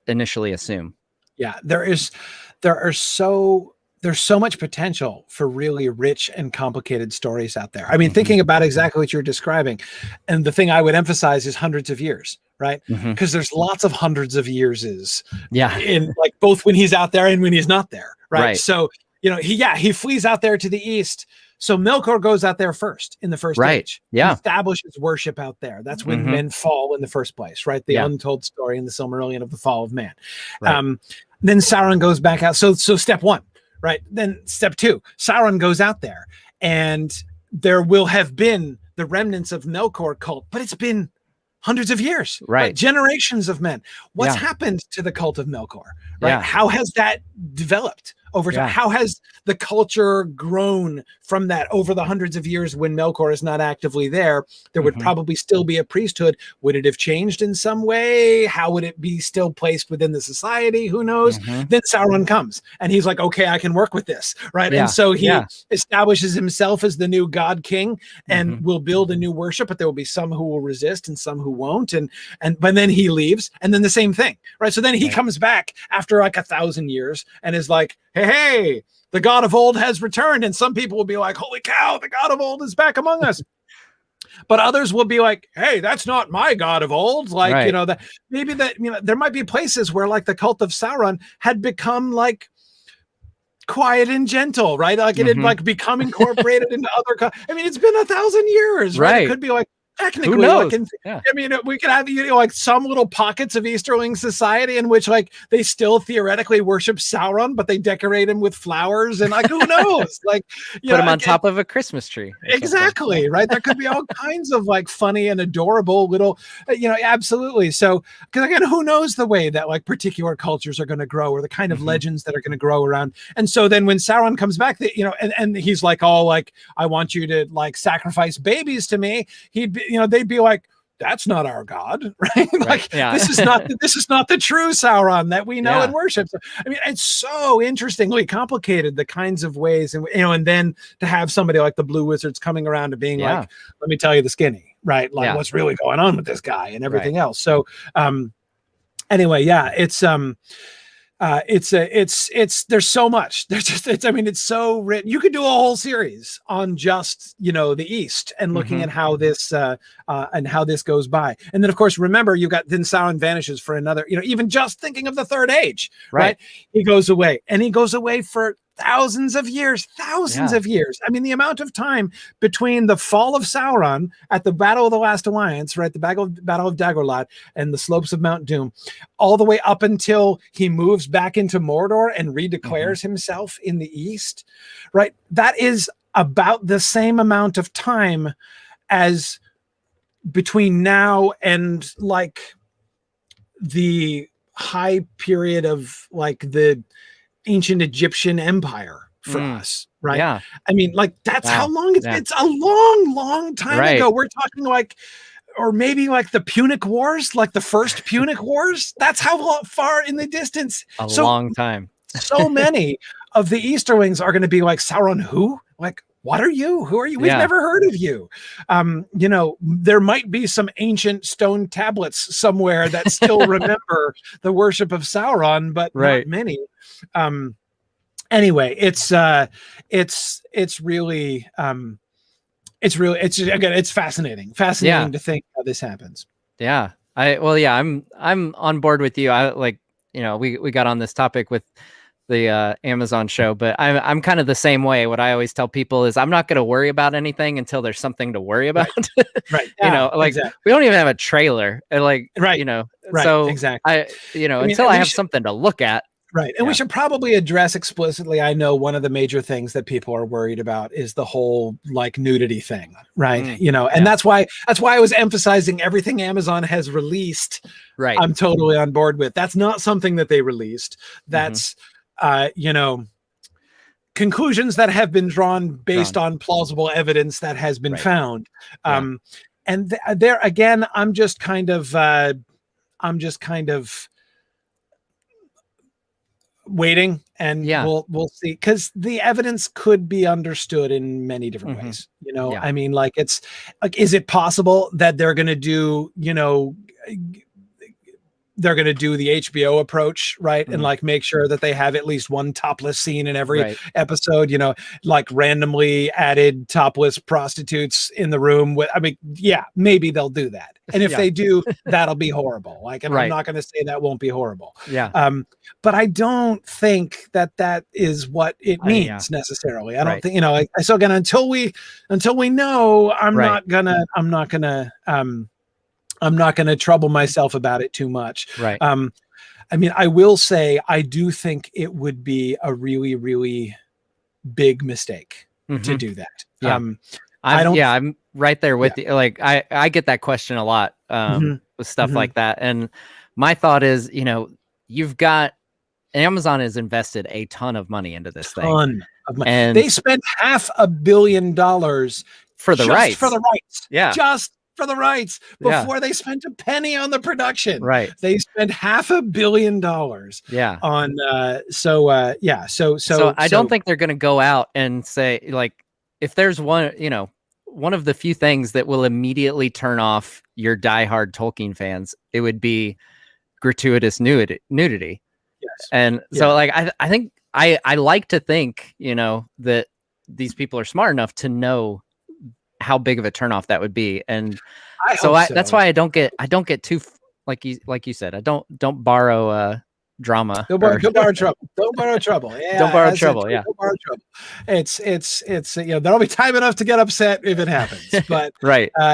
Speaker 1: initially assume.
Speaker 2: Yeah, there's so much potential for really rich and complicated stories out there. I mean, thinking about exactly what you're describing, and the thing I would emphasize is hundreds of years, right? Because there's lots of hundreds of years in like both when he's out there and when he's not there, right? So he flees out there to the east. So Melkor goes out there first in the first age.
Speaker 1: Yeah.
Speaker 2: He establishes worship out there. That's when men fall in the first place, right? The untold story in the Silmarillion of the fall of man. Right. Then Sauron goes back out. So step one, right? Then step two, Sauron goes out there, and there will have been the remnants of Melkor cult, but it's been hundreds of years, right? Generations of men. What's happened to the cult of Melkor, right? How has that developed over time? How has the culture grown from that over the hundreds of years when Melkor is not actively there? There would probably still be a priesthood. Would it have changed in some way? How would it be still placed within the society? Who knows? Then Sauron comes and he's like, okay, I can work with this, right? And so he establishes himself as the new god king and will build a new worship, but there will be some who will resist and some who won't. But then he leaves, and then the same thing, right? So then he comes back after like 1,000 years and is like, hey, the God of old has returned. And some people will be like, holy cow, the God of old is back among us. But others will be like, hey, that's not my God of old. Like, that maybe that, there might be places where like the cult of Sauron had become like quiet and gentle, right? Like it had like become incorporated into other, it's been 1,000 years, right? It could be like, technically, we could have like some little pockets of Easterling society in which like they still theoretically worship Sauron, but they decorate him with flowers and like who knows? Like
Speaker 1: put him on top of a Christmas tree.
Speaker 2: Exactly, right? There could be all kinds of like funny and adorable little, absolutely. So because again, who knows the way that like particular cultures are going to grow or the kind of legends that are going to grow around. And so then when Sauron comes back, and he's like all like, I want you to like sacrifice babies to me. They'd be like, that's not our God, right? This is not the true Sauron that we know and worship. So, it's so interestingly complicated, the kinds of ways, and then to have somebody like the Blue Wizards coming around to being like, let me tell you the skinny, right? Like what's really going on with this guy and everything else. So, anyway, there's so much. It's so rich. You could do a whole series on just, the East and looking at how this goes by. And then of course, remember then Sauron vanishes for another, even just thinking of the Third Age, right? He goes away for thousands of years. The amount of time between the fall of Sauron at the Battle of the Last Alliance, right? The Battle of Dagorlad and the slopes of Mount Doom, all the way up until he moves back into Mordor and redeclares himself in the East, right? That is about the same amount of time as between now and like the high period of like the ancient Egyptian empire for us, right? Yeah. That's how long it's a long time ago. We're talking like, or maybe like the Punic Wars, like the first Punic Wars. That's how far in the distance.
Speaker 1: Long time.
Speaker 2: So many of the Easterlings are going to be like, Sauron who? Like, what are you? Who are you? We've
Speaker 1: Yeah.
Speaker 2: never heard of you. You know, there might be some ancient stone tablets somewhere that still remember the worship of Sauron, but not many. Anyway, it's really it's fascinating to think how this happens.
Speaker 1: Yeah. I'm on board with you. I like, you know, we got on this topic with the Amazon show, but I'm kind of the same way. What I always tell people is I'm not going to worry about anything until there's something to worry about.
Speaker 2: Right.
Speaker 1: You know, like we don't even have a trailer, and like, you know, so
Speaker 2: exactly.
Speaker 1: Until I have something to look at.
Speaker 2: Right. And we should probably address explicitly, I know one of the major things that people are worried about is the whole like nudity thing. Right. You know, and that's why I was emphasizing everything Amazon has released. Right. I'm totally on board with. That's not something that they released. That's, you know, conclusions that have been drawn based on plausible evidence that has been found. And there again, I'm just kind of waiting, and we'll see, because the evidence could be understood in many different ways. You know, I mean, like, it's like, is it possible that they're going to do, you know, they're going to do the HBO approach, right? And like make sure that they have at least one topless scene in every episode, you know, like randomly added topless prostitutes in the room with, I mean, yeah, maybe they'll do that. And if they do, that'll be horrible. Like, and I'm not going to say that won't be horrible. But I don't think that that is what it means necessarily. I don't think, you know, so again, until we know, I'm not gonna trouble myself about it too much. Right. I mean, I will say, I do think it would be a really, really big mistake to do that. Yeah.
Speaker 1: I'm right there with you. Like, I get that question a lot with stuff like that. And my thought is, you know, you've got, Amazon has invested a ton of money into this thing. And
Speaker 2: they spent $500 million
Speaker 1: for the rights.
Speaker 2: For the rights.
Speaker 1: Yeah.
Speaker 2: Just for the rights before they spent a penny on the production.
Speaker 1: Right.
Speaker 2: They spent $500 million on so I
Speaker 1: don't think they're going to go out and say, like, if there's one, you know, one of the few things that will immediately turn off your diehard Tolkien fans, it would be gratuitous nudity. Yes. And so like, I think I like to think, you know, that these people are smart enough to know how big of a turnoff that would be. And that's why I don't get too, like you said, I don't borrow drama.
Speaker 2: Don't borrow trouble. Don't borrow trouble. Yeah.
Speaker 1: Don't borrow trouble.
Speaker 2: Don't borrow trouble. It's you know, there'll be time enough to get upset if it happens. But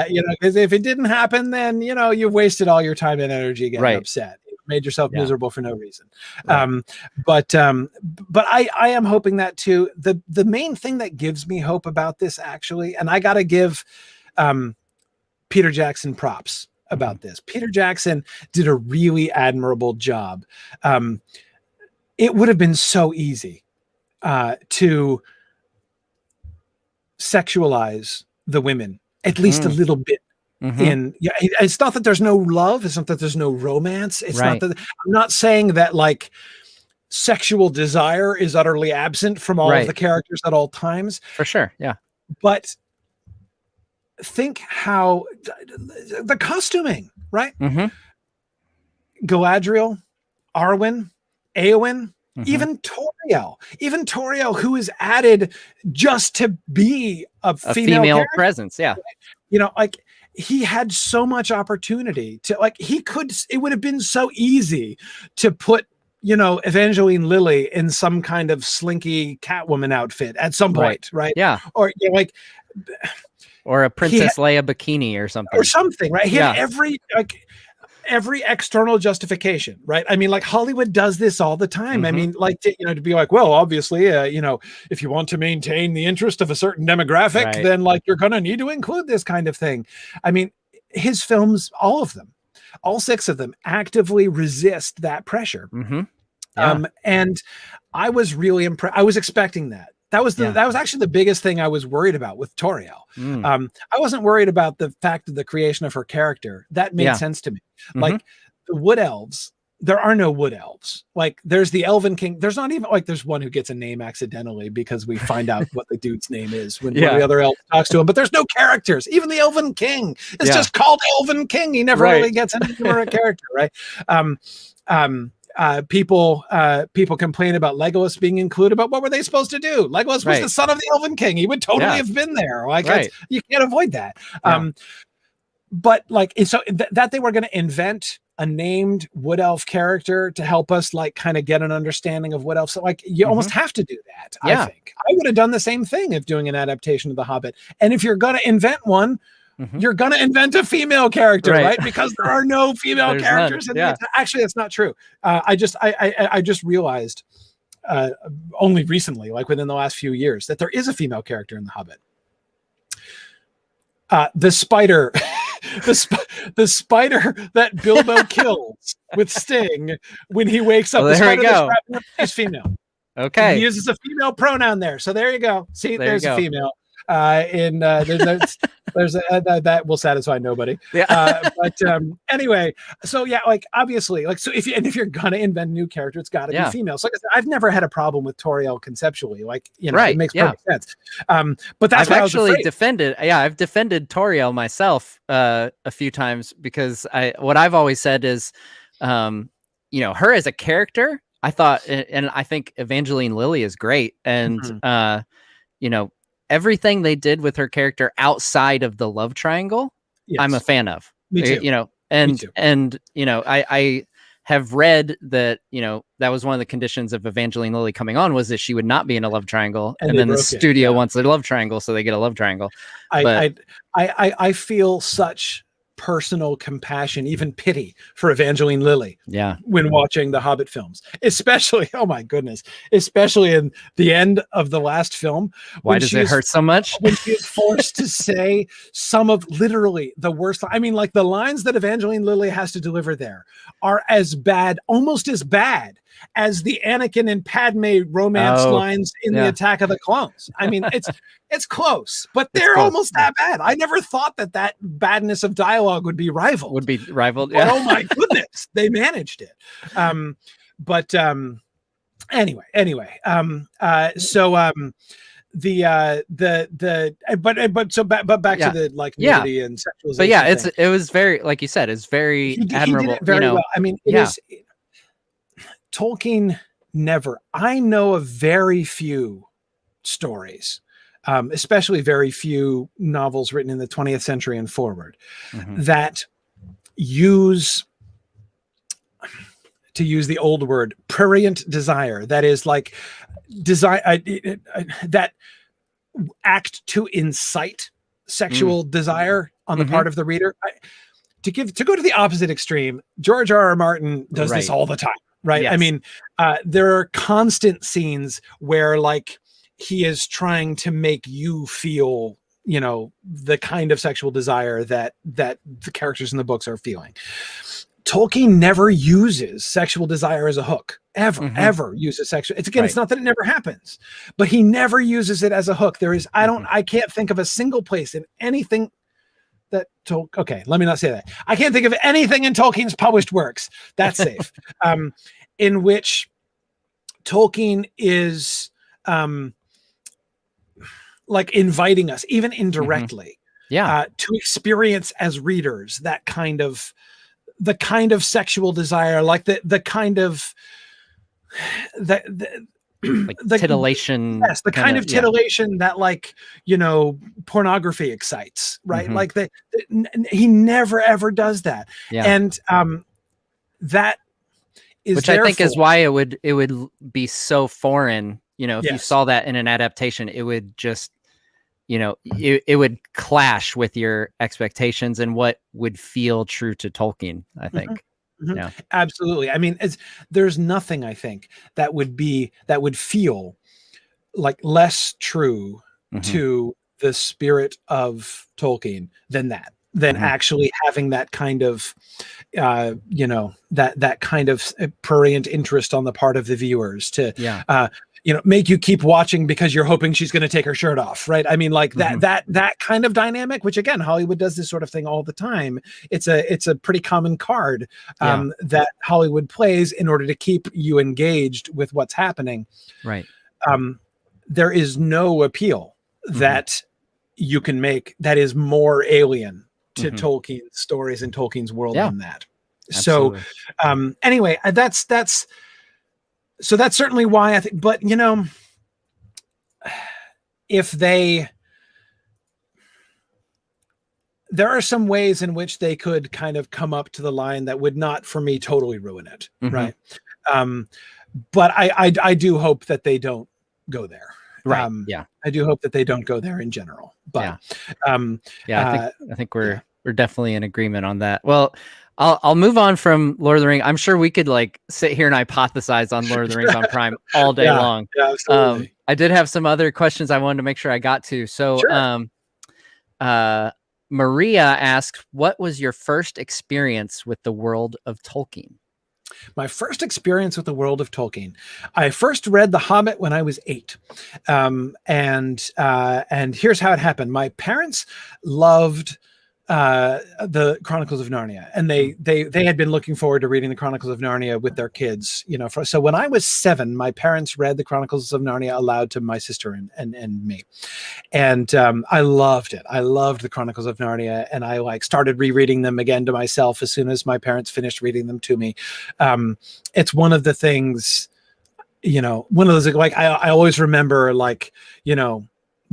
Speaker 2: you know, because if it didn't happen, then you know, you've wasted all your time and energy getting upset. You made yourself miserable for no reason. But I am hoping that too. The main thing that gives me hope about this, actually, and I gotta give Peter Jackson props about this. Peter Jackson did a really admirable job. It would have been so easy to sexualize the women, at least a little bit. It's not that there's no love. It's not that there's no romance. It's not that, I'm not saying that like sexual desire is utterly absent from all of the characters at all times.
Speaker 1: For sure. Yeah.
Speaker 2: But think how the costuming, right? Galadriel, Arwen, Éowyn, even Toriel, who is added just to be a female
Speaker 1: presence. Yeah.
Speaker 2: You know, like, he had so much opportunity to, like, it would have been so easy to put, you know, Evangeline Lilly in some kind of slinky Catwoman outfit at some point, right?
Speaker 1: Yeah.
Speaker 2: Or, you know, like,
Speaker 1: or a Princess Leia bikini or something.
Speaker 2: Right? He had every external justification, right? I mean, like, Hollywood does this all the time. I mean, like, you know, to be like, well, obviously, you know, if you want to maintain the interest of a certain demographic, then like, you're going to need to include this kind of thing. I mean, his films, all of them, all 6 of them, actively resist that pressure. And I was really impressed. I was expecting that. That was actually the biggest thing I was worried about with Toriel. I wasn't worried about the fact of the creation of her character. That made sense to me. Like, the Wood Elves, there are no wood elves. Like there's the Elven King. There's not even like there's one who gets a name accidentally because we find out what the dude's name is when one of the other elves talks to him. But there's no characters. Even the Elven King is just called Elven King. He never really gets a name or a character, right? People complain about Legolas being included, but what were they supposed to do? Legolas was the son of the Elven King. He would totally have been there. Like you can't avoid that. But like, so that they were going to invent a named wood elf character to help us like kind of get an understanding of wood elves. So like you almost have to do that. I think I would have done the same thing if doing an adaptation of The Hobbit. And if you're going to invent one, you're going to invent a female character, right? Because there are no female characters. Actually, that's not true. I just realized only recently, like within the last few years, that there is a female character in The Hobbit. The spider, the spider that Bilbo kills with Sting when he wakes up.
Speaker 1: Well, there we go.
Speaker 2: Is female.
Speaker 1: Okay.
Speaker 2: He uses a female pronoun there. So there you go. See, there's a female. There's that will satisfy nobody. But anyway, so like obviously, like so if you're gonna invent a new character, it's got to be female. So like I said, I've never had a problem with Toriel conceptually. Like it makes perfect sense. But that's
Speaker 1: I've actually defended. I've defended Toriel myself a few times because what I've always said is, her as a character, I thought, and I think Evangeline Lilly is great, and everything they did with her character outside of the love triangle, I'm a fan of.
Speaker 2: Me too.
Speaker 1: I have read that, that was one of the conditions of Evangeline Lilly coming on was that she would not be in a love triangle. And then the studio wants a love triangle, so they get a love triangle.
Speaker 2: I feel such personal compassion, even pity for Evangeline Lilly. When watching the Hobbit films, especially, oh my goodness, especially in the end of the last film.
Speaker 1: Why does it hurt so much?
Speaker 2: When she is forced to say some of literally the worst. I mean, like the lines that Evangeline Lilly has to deliver there are as bad, almost as bad as the Anakin and Padme romance lines in the Attack of the Clones. I mean, it's close, but they're almost that bad. I never thought that badness of dialogue would be rivaled.
Speaker 1: But,
Speaker 2: oh my goodness, they managed it. Anyway. Back to the like nudity and sexualization.
Speaker 1: But it was very, like you said, it's very admirable.
Speaker 2: He did it very well. I mean, it is. Tolkien never. I know of very few stories, especially very few novels written in the 20th century and forward, that use, to use the old word, prurient desire. That is like desire that act to incite sexual desire on the part of the reader. To go to the opposite extreme, George R.R. Martin does this all the time. Right. Yes. I mean, there are constant scenes where like he is trying to make you feel, the kind of sexual desire that the characters in the books are feeling. Tolkien never uses sexual desire as a hook, ever uses sexual. It's not that it never happens, but he never uses it as a hook. There is, I can't think of a single place in anything that let me not say that. I can't think of anything in Tolkien's published works, that's safe, in which Tolkien is like inviting us, even indirectly, to experience as readers the kind of sexual desire, like the kind of
Speaker 1: like titillation.
Speaker 2: Yes, the kind of titillation that like, pornography excites, right? Like he never ever does that. And that is,
Speaker 1: which I think is why it would be so foreign, if you saw that in an adaptation, it would just, it would clash with your expectations and what would feel true to Tolkien, I think. Yeah,
Speaker 2: absolutely. I mean, there's nothing I think that would feel like less true to the spirit of Tolkien than actually having that kind of, that kind of prurient interest on the part of the viewers to, make you keep watching because you're hoping she's going to take her shirt off, right? I mean, like that kind of dynamic, which again, Hollywood does this sort of thing all the time. It's a pretty common card that Hollywood plays in order to keep you engaged with what's happening.
Speaker 1: Right.
Speaker 2: There is no appeal that you can make that is more alien to Tolkien's stories and Tolkien's world than that.
Speaker 1: Absolutely.
Speaker 2: So anyway, that's certainly why I think, but if there are some ways in which they could kind of come up to the line that would not, for me, totally ruin it. Right. But I do hope that they don't go there.
Speaker 1: Right.
Speaker 2: I do hope that they don't go there in general, but
Speaker 1: I think we're definitely in agreement on that. Well, I'll move on from Lord of the Rings. I'm sure we could like sit here and hypothesize on Lord of the Rings on Prime all day long.
Speaker 2: Yeah, absolutely.
Speaker 1: I did have some other questions I wanted to make sure I got to. So, Maria asked, what was your first experience with the world of Tolkien?
Speaker 2: My first experience with the world of Tolkien. I first read The Hobbit when I was 8. And here's how it happened. My parents loved the Chronicles of Narnia, and they had been looking forward to reading the Chronicles of Narnia with their kids, so when I was 7, my parents read the Chronicles of Narnia aloud to my sister and me. And I loved it. I loved the Chronicles of Narnia, and I started rereading them again to myself as soon as my parents finished reading them to me. It's one of the things, one of those, I always remember,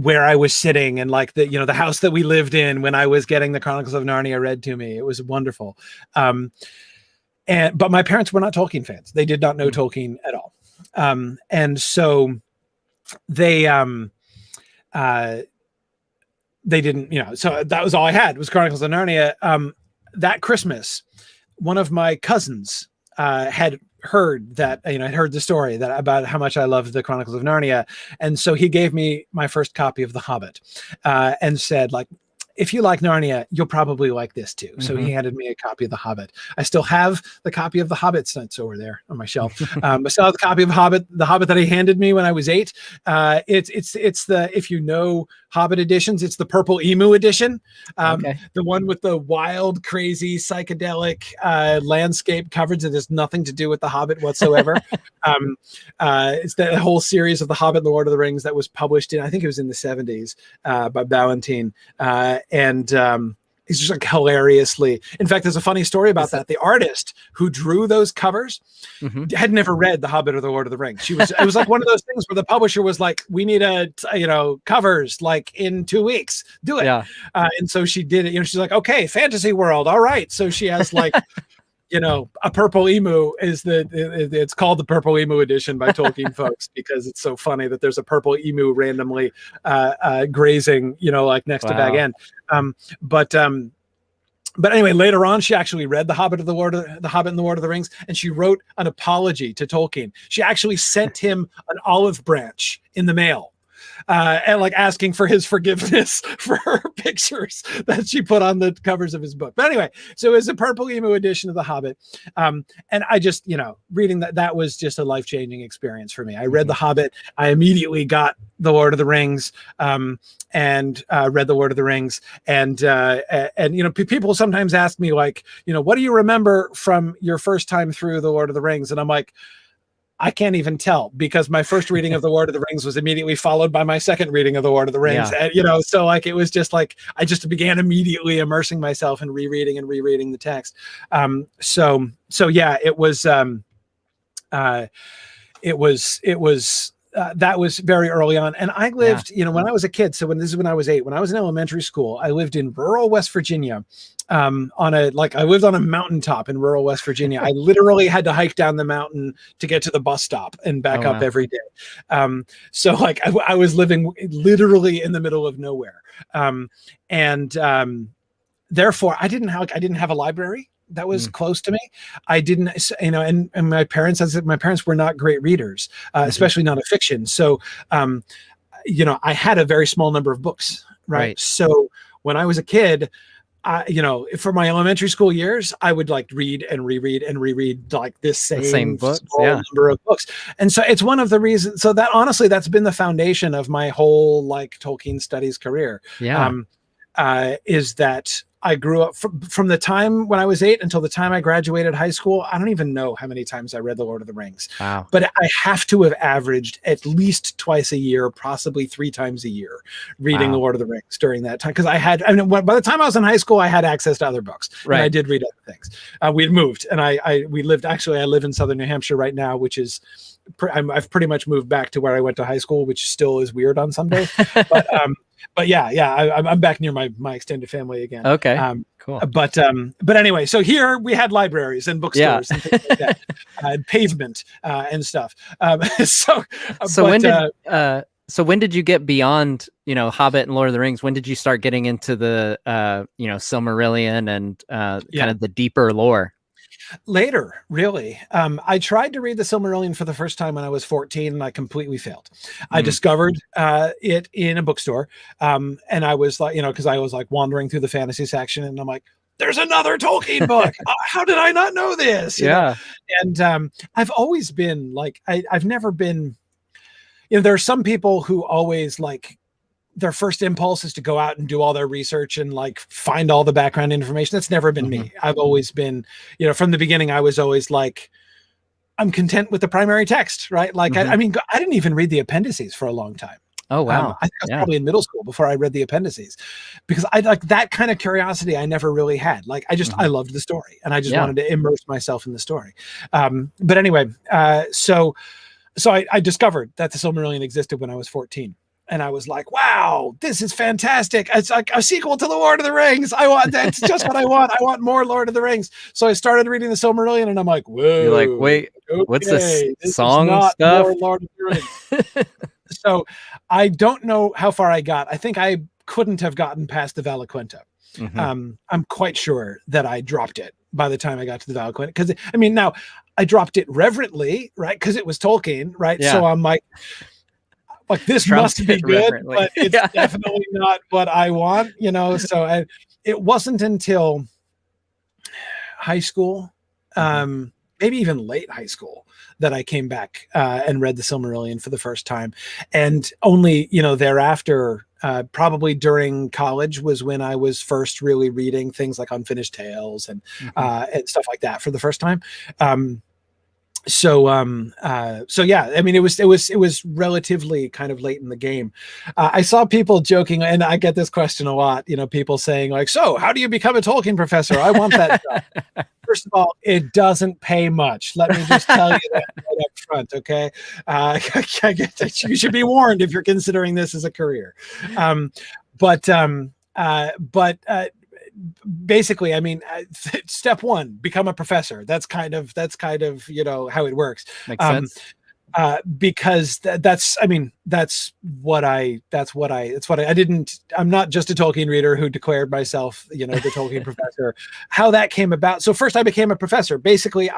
Speaker 2: where I was sitting and the house that we lived in when I was getting the Chronicles of Narnia read to me. It was wonderful. But my parents were not Tolkien fans. They did not know Tolkien at all. And so they didn't, so that was all I had was Chronicles of Narnia. That Christmas, one of my cousins had heard that, I'd heard the story about how much I loved the Chronicles of Narnia. And so he gave me my first copy of The Hobbit and said, if you like Narnia, you'll probably like this too. So he handed me a copy of The Hobbit. I still have the copy of The Hobbit. It's over there on my shelf. I still have the copy of The Hobbit that he handed me when I was 8. It's the, if Hobbit editions, it's the Purple Emu edition. The one with the wild, crazy, psychedelic landscape coverage that has nothing to do with The Hobbit whatsoever. It's the whole series of The Hobbit and the Lord of the Rings that was published I think it was in the 70s by Ballantine. And it's just hilariously. In fact, there's a funny story about that. The artist who drew those covers had never read The Hobbit or The Lord of the Rings. It was like one of those things where the publisher was like, "We need covers in 2 weeks. Do it." Yeah. And so she did it. She's like, "Okay, fantasy world. All right." So she has a Purple Emu it's called the Purple Emu edition by Tolkien folks because it's so funny that there's a purple emu randomly grazing, next to Bag End. But anyway, later on, she actually read The Hobbit and the Lord of the Rings, and she wrote an apology to Tolkien. She actually sent him an olive branch in the mail. And asking for his forgiveness for her pictures that she put on the covers of his book. But anyway, so it was a Purple Emu edition of The Hobbit. And I just, reading that was just a life-changing experience for me. I read The Hobbit. I immediately got The Lord of the Rings and read The Lord of the Rings. And people sometimes ask me what do you remember from your first time through The Lord of the Rings? And I'm like, I can't even tell because my first reading of The Lord of the Rings was immediately followed by my second reading of The Lord of the Rings. Yeah. And, so it was just I just began immediately immersing myself in rereading the text. So yeah, it was that was very early on. And I lived, when I was a kid, so this is when I was 8, when I was in elementary school, I lived in rural West Virginia. I lived on a mountaintop in rural West Virginia. I literally had to hike down the mountain to get to the bus stop and back up every day. So I was living literally in the middle of nowhere. Therefore I didn't have a library that was close to me. I didn't, and my parents were not great readers, especially not a fiction. So, I had a very small number of books. Right. So when I was a kid, for my elementary school years, I would like read and reread like this
Speaker 1: same books,
Speaker 2: number of books. And so it's one of the reasons. So that honestly, that's been the foundation of my whole like Tolkien studies career.
Speaker 1: Yeah.
Speaker 2: Is that I grew up from the time when I was 8 until the time I graduated high school. I don't even know how many times I read The Lord of the Rings.
Speaker 1: Wow.
Speaker 2: But I have to have averaged at least twice a year, possibly 3 times a year, reading The Lord of the Rings during that time. Because by the time I was in high school, I had access to other books. Right. And I did read other things. We had moved, and I live in Southern New Hampshire right now, which is, I've pretty much moved back to where I went to high school, which still is weird on some days. But I'm back near my extended family again.
Speaker 1: Okay, cool.
Speaker 2: But anyway, so here we had libraries and bookstores and things like that, and pavement and stuff.
Speaker 1: So when did you get beyond, Hobbit and Lord of the Rings? When did you start getting into the, Silmarillion and kind of the deeper lore?
Speaker 2: Later, really. I tried to read the Silmarillion for the first time when I was 14, and I completely failed. I discovered it in a bookstore, and I was like, because I was like wandering through the fantasy section, and I'm like, there's another Tolkien book. How did I not know this? You know? And I've always been like, I've never been, there are some people who always like, their first impulse is to go out and do all their research and like find all the background information. That's never been me. I've always been, from the beginning, I was always like, I'm content with the primary text, right? Like, I didn't even read the appendices for a long time.
Speaker 1: Oh, wow.
Speaker 2: I think I was probably in middle school before I read the appendices, because I like that kind of curiosity I never really had. Like, I loved the story, and I just wanted to immerse myself in the story. But anyway, so I discovered that the Silmarillion existed when I was 14. And I was like, wow, this is fantastic. It's like a sequel to The Lord of the Rings. That's just what I want. I want more Lord of the Rings. So I started reading the Silmarillion, and I'm like, whoa.
Speaker 1: You're like, wait, what's this song
Speaker 2: is not
Speaker 1: stuff?
Speaker 2: More Lord of the Rings. So I don't know how far I got. I think I couldn't have gotten past the Valaquenta. I'm quite sure that I dropped it by the time I got to the Valaquenta. Because, now I dropped it reverently, right? Because it was Tolkien, right? Yeah. So I'm like this must be good, but it's definitely not what I want, So it wasn't until high school, maybe even late high school, that I came back and read the Silmarillion for the first time. And only, thereafter, probably during college was when I was first really reading things like Unfinished Tales and stuff like that for the first time. So yeah, it was relatively kind of late in the game. I saw people joking, and I get this question a lot, people saying like, so how do you become a Tolkien professor? I want that job. First of all, it doesn't pay much. Let me just tell you that right up front. Okay. I get that you should be warned if you're considering this as a career. But basically, step one, become a professor. That's kind of how it works.
Speaker 1: Makes sense.
Speaker 2: Because I'm not just a Tolkien reader who declared myself, the Tolkien professor. How that came about. So first I became a professor. Basically,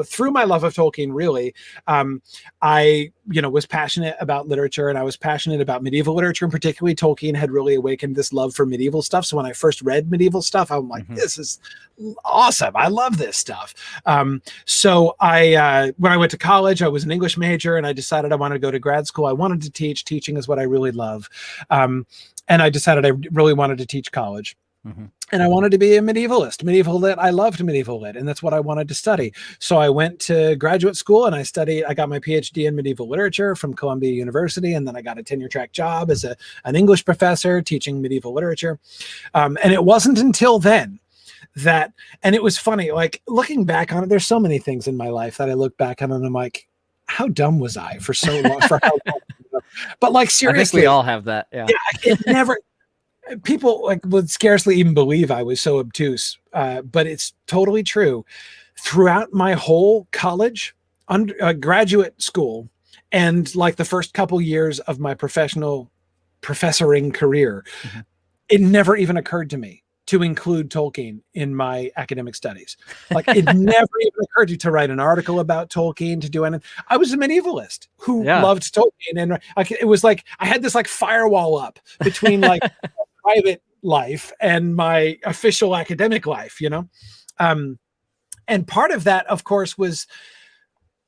Speaker 2: through my love of Tolkien, really, I was passionate about literature, and I was passionate about medieval literature, and particularly Tolkien had really awakened this love for medieval stuff. So when I first read medieval stuff, I'm like, this is awesome. I love this stuff. So when I went to college, I was an English major, and I decided I wanted to go to grad school. I wanted to teach. Teaching is what I really love. And I decided I really wanted to teach college. And I wanted to be a medievalist, medieval lit. I loved medieval lit, and that's what I wanted to study. So I went to graduate school, and I got my PhD in medieval literature from Columbia University. And then I got a tenure track job as an English professor teaching medieval literature. And it wasn't until then and it was funny, like looking back on it, there's so many things in my life that I look back on and I'm like, how dumb was I for so long? For how long? But like, seriously,
Speaker 1: I think we all have that. Yeah.
Speaker 2: It never. People would scarcely even believe I was so obtuse, but it's totally true. Throughout my whole college, graduate school, and like the first couple years of my professional professoring career, it never even occurred to me to include Tolkien in my academic studies. Like it never even occurred to write an article about Tolkien, to do anything. I was a medievalist who loved Tolkien, and it was like I had this like firewall up between like private life and my official academic life, and part of that, of course, was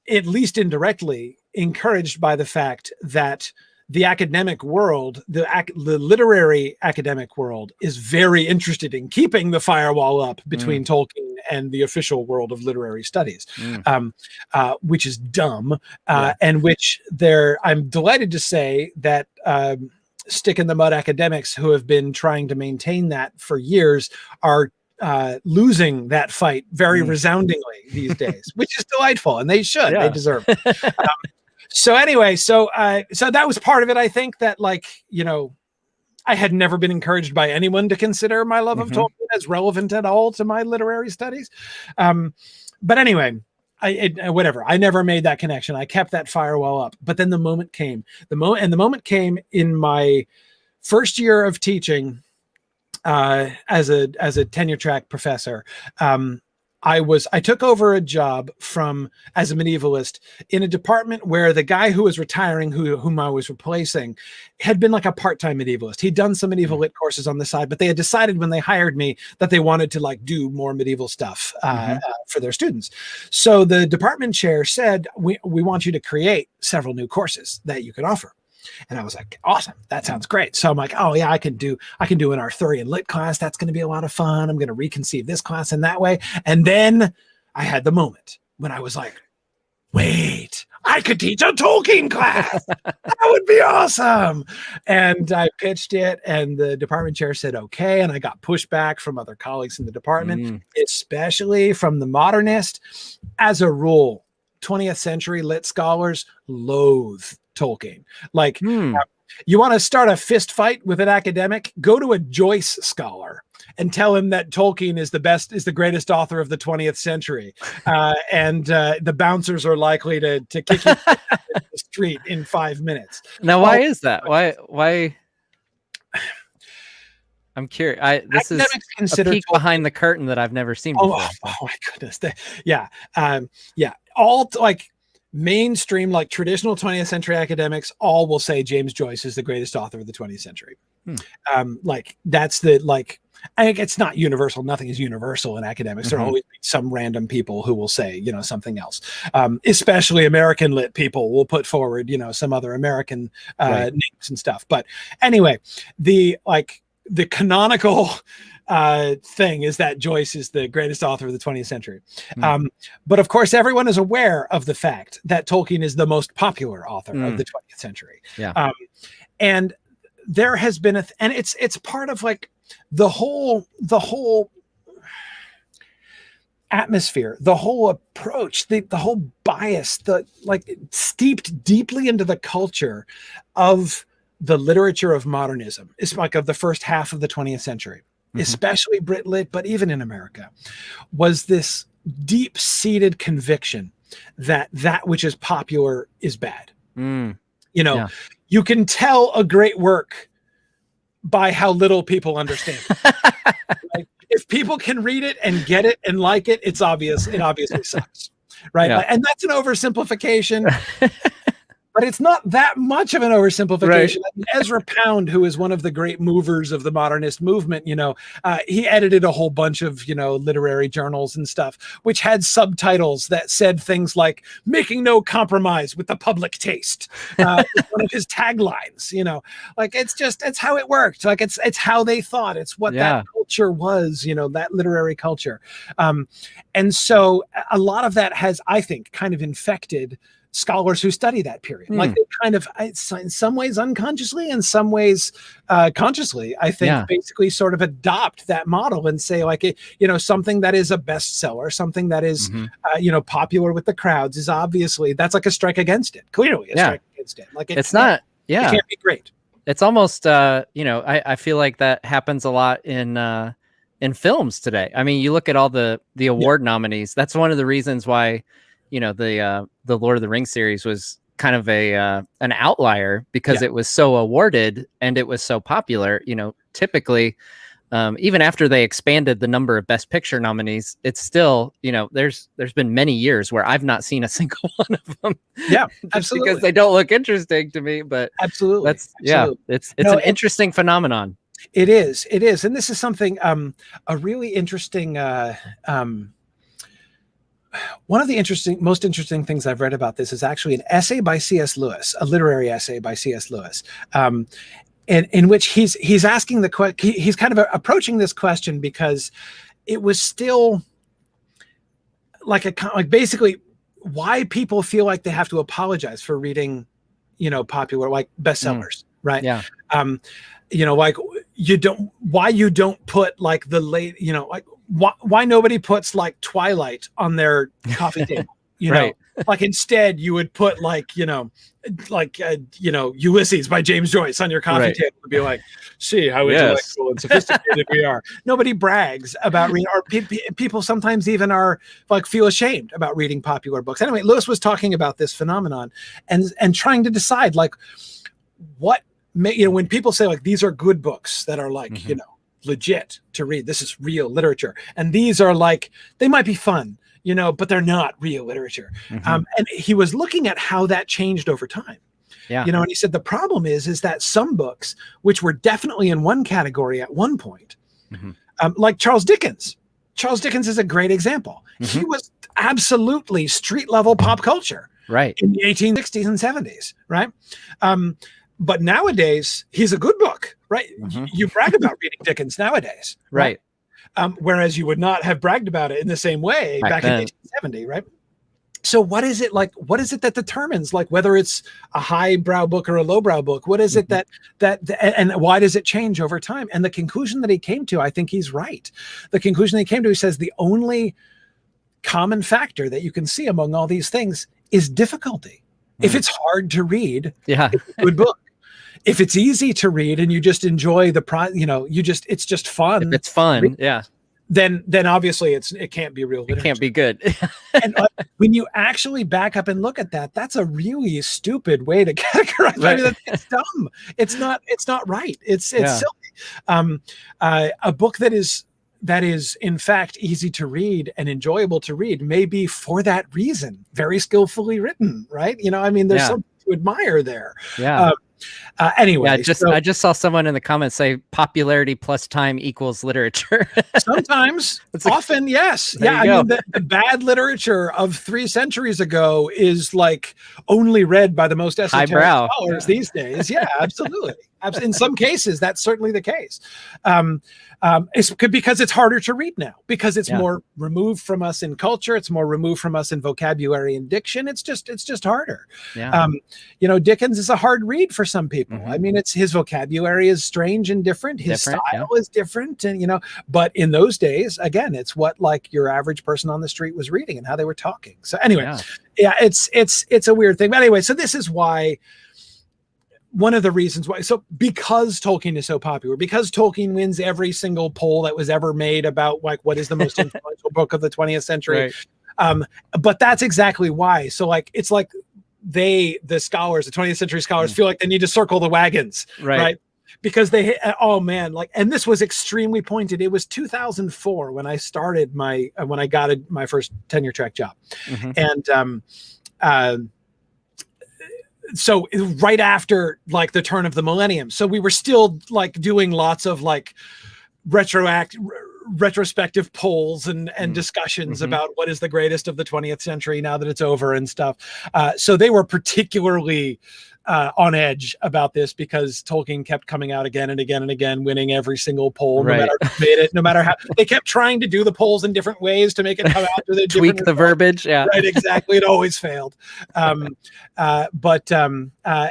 Speaker 2: at least indirectly encouraged by the fact that the academic world, the literary academic world, is very interested in keeping the firewall up between Tolkien and the official world of literary studies, which is dumb, and which I'm delighted to say that stick in the mud academics who have been trying to maintain that for years are losing that fight very resoundingly these days, which is delightful, and they should. They deserve it. So anyway, so that was part of it. I think that, like, I had never been encouraged by anyone to consider my love of Tolkien as relevant at all to my literary studies. But anyway, whatever. I never made that connection. I kept that firewall up. But then the moment came. The moment came in my first year of teaching as a tenure track professor. I took over a job as a medievalist in a department where the guy who was retiring, whom I was replacing, had been like a part-time medievalist. He'd done some medieval lit courses on the side, but they had decided when they hired me that they wanted to like do more medieval stuff for their students. So the department chair said, we want you to create several new courses that you can offer. And I was like, awesome, that sounds great. So I'm like, oh yeah, I can do an Arthurian lit class. That's going to be a lot of fun. I'm going to reconceive this class in that way. And then I had the moment when I was like, wait, I could teach a Tolkien class. That would be awesome. And I pitched it, and the department chair said, okay. And I got pushback from other colleagues in the department, especially from the modernist. As a rule, 20th century lit scholars loathe Tolkien. Like, you want to start a fist fight with an academic, go to a Joyce scholar and tell him that Tolkien is the greatest author of the 20th century. And the bouncers are likely to kick you in the street in 5 minutes. Now,
Speaker 1: why is that? Why? I'm curious. This is a peek behind the curtain that I've never seen before.
Speaker 2: Oh my goodness. All like mainstream, like traditional 20th century academics all will say James Joyce is the greatest author of the 20th century. Like that's I think it's not universal. Nothing is universal in academics. There will always be some random people who will say, something else. Especially American lit people will put forward, some other American names and stuff. But anyway, the canonical thing is that Joyce is the greatest author of the 20th century. But of course, everyone is aware of the fact that Tolkien is the most popular author of the 20th century. And there has been and it's part of like the whole atmosphere, the whole approach, the whole bias, steeped deeply into the culture of the literature of modernism. It's like of the first half of the 20th century. Especially Brit lit, but even in America, was this deep-seated conviction that which is popular is bad. You can tell a great work by how little people understand it. If people can read it and get it and like it, it's obvious. It obviously sucks, right? And that's an oversimplification. But it's not that much of an oversimplification. Right. Ezra Pound, who is one of the great movers of the modernist movement, he edited a whole bunch of, literary journals and stuff, which had subtitles that said things like "making no compromise with the public taste." One of his taglines, it's how it worked. Like it's how they thought. It's what that culture was, that literary culture. And so a lot of that has, I think, kind of infected scholars who study that period. Like they kind of, in some ways unconsciously, in some ways consciously, I think basically sort of adopt that model and say something that is a bestseller, something that is, popular with the crowds is obviously, that's like a strike against it. Clearly a strike against it. Like
Speaker 1: it's not,
Speaker 2: it can't be great.
Speaker 1: It's almost, I feel like that happens a lot in films today. I mean, you look at all the award nominees. That's one of the reasons why, the Lord of the Rings series was kind of an outlier because it was so awarded and it was so popular. Typically, even after they expanded the number of Best Picture nominees, it's still, there's been many years where I've not seen a single one of them.
Speaker 2: Yeah, absolutely.
Speaker 1: Because they don't look interesting to me. But
Speaker 2: absolutely,
Speaker 1: it's an interesting phenomenon.
Speaker 2: It is. It is. And this is something, a really interesting, one of the most interesting things I've read about this is actually an essay by C.S. Lewis, a literary essay by C.S. Lewis, and in which he's asking he's kind of approaching this question because it was still like basically why people feel like they have to apologize for reading, popular like bestsellers, right?
Speaker 1: Yeah.
Speaker 2: Like why you don't put like the late, like why nobody puts like Twilight on their coffee table,
Speaker 1: Right.
Speaker 2: like instead you would put like, Ulysses by James Joyce on your coffee table to be like, see how intellectual and sophisticated we are. Nobody brags about reading, or people sometimes even are like feel ashamed about reading popular books. Anyway, Lewis was talking about this phenomenon and trying to decide like what when people say like these are good books that are like, legit to read, this is real literature, and these are like, they might be fun, but they're not real literature. And he was looking at how that changed over time.
Speaker 1: Yeah.
Speaker 2: And he said the problem is that some books which were definitely in one category at one point, like Charles Dickens is a great example. He was absolutely street level pop culture,
Speaker 1: right,
Speaker 2: in the 1860s and 70s, right? But nowadays, he's a good book, right? You brag about reading Dickens nowadays,
Speaker 1: right?
Speaker 2: Whereas you would not have bragged about it in the same way back in 1870, right? So what is it like? What is it that determines like whether it's a highbrow book or a lowbrow book? What is it that and why does it change over time? And the conclusion that he came to, I think he's right. The conclusion that he came to, he says the only common factor that you can see among all these things is difficulty. If it's hard to read, it's a good book. If it's easy to read and you just enjoy it's just fun.
Speaker 1: If it's fun,
Speaker 2: then obviously it can't be real literature.
Speaker 1: It can't be good.
Speaker 2: And when you actually back up and look at that, that's a really stupid way to categorize. Right. I mean, it's dumb. It's not right. It's silly. A book that is in fact easy to read and enjoyable to read may be for that reason very skillfully written, right? There's something to admire there. Anyway,
Speaker 1: I just saw someone in the comments say popularity plus time equals literature.
Speaker 2: Sometimes, often, yes. Yeah, I mean, the bad literature of 3 centuries ago is like only read by the most esoteric scholars these days. Yeah, absolutely. In some cases, that's certainly the case. It's because it's harder to read now, because it's more removed from us in culture. It's more removed from us in vocabulary and diction. It's just harder. Dickens is a hard read for some people. I mean, his vocabulary is strange and different. His style is different, and but in those days, again, it's what like your average person on the street was reading and how they were talking. So anyway, it's a weird thing. But anyway, so this is why. One of the reasons why, because Tolkien is so popular, because Tolkien wins every single poll that was ever made about like what is the most influential book of the 20th century. But that's exactly why. So like, it's like the 20th century scholars feel like they need to circle the wagons, right? Because and this was extremely pointed. It was 2004 when I started when I got my first tenure track job. And, so right after like the turn of the millennium, so we were still like doing lots of like retrospective polls and discussions about what is the greatest of the 20th century now that it's over and stuff. So they were particularly on edge about this because Tolkien kept coming out again and again and again, winning every single poll, no matter how they kept trying to do the polls in different ways to make it come out to the
Speaker 1: tweak the verbiage.
Speaker 2: Right. Exactly. It always failed.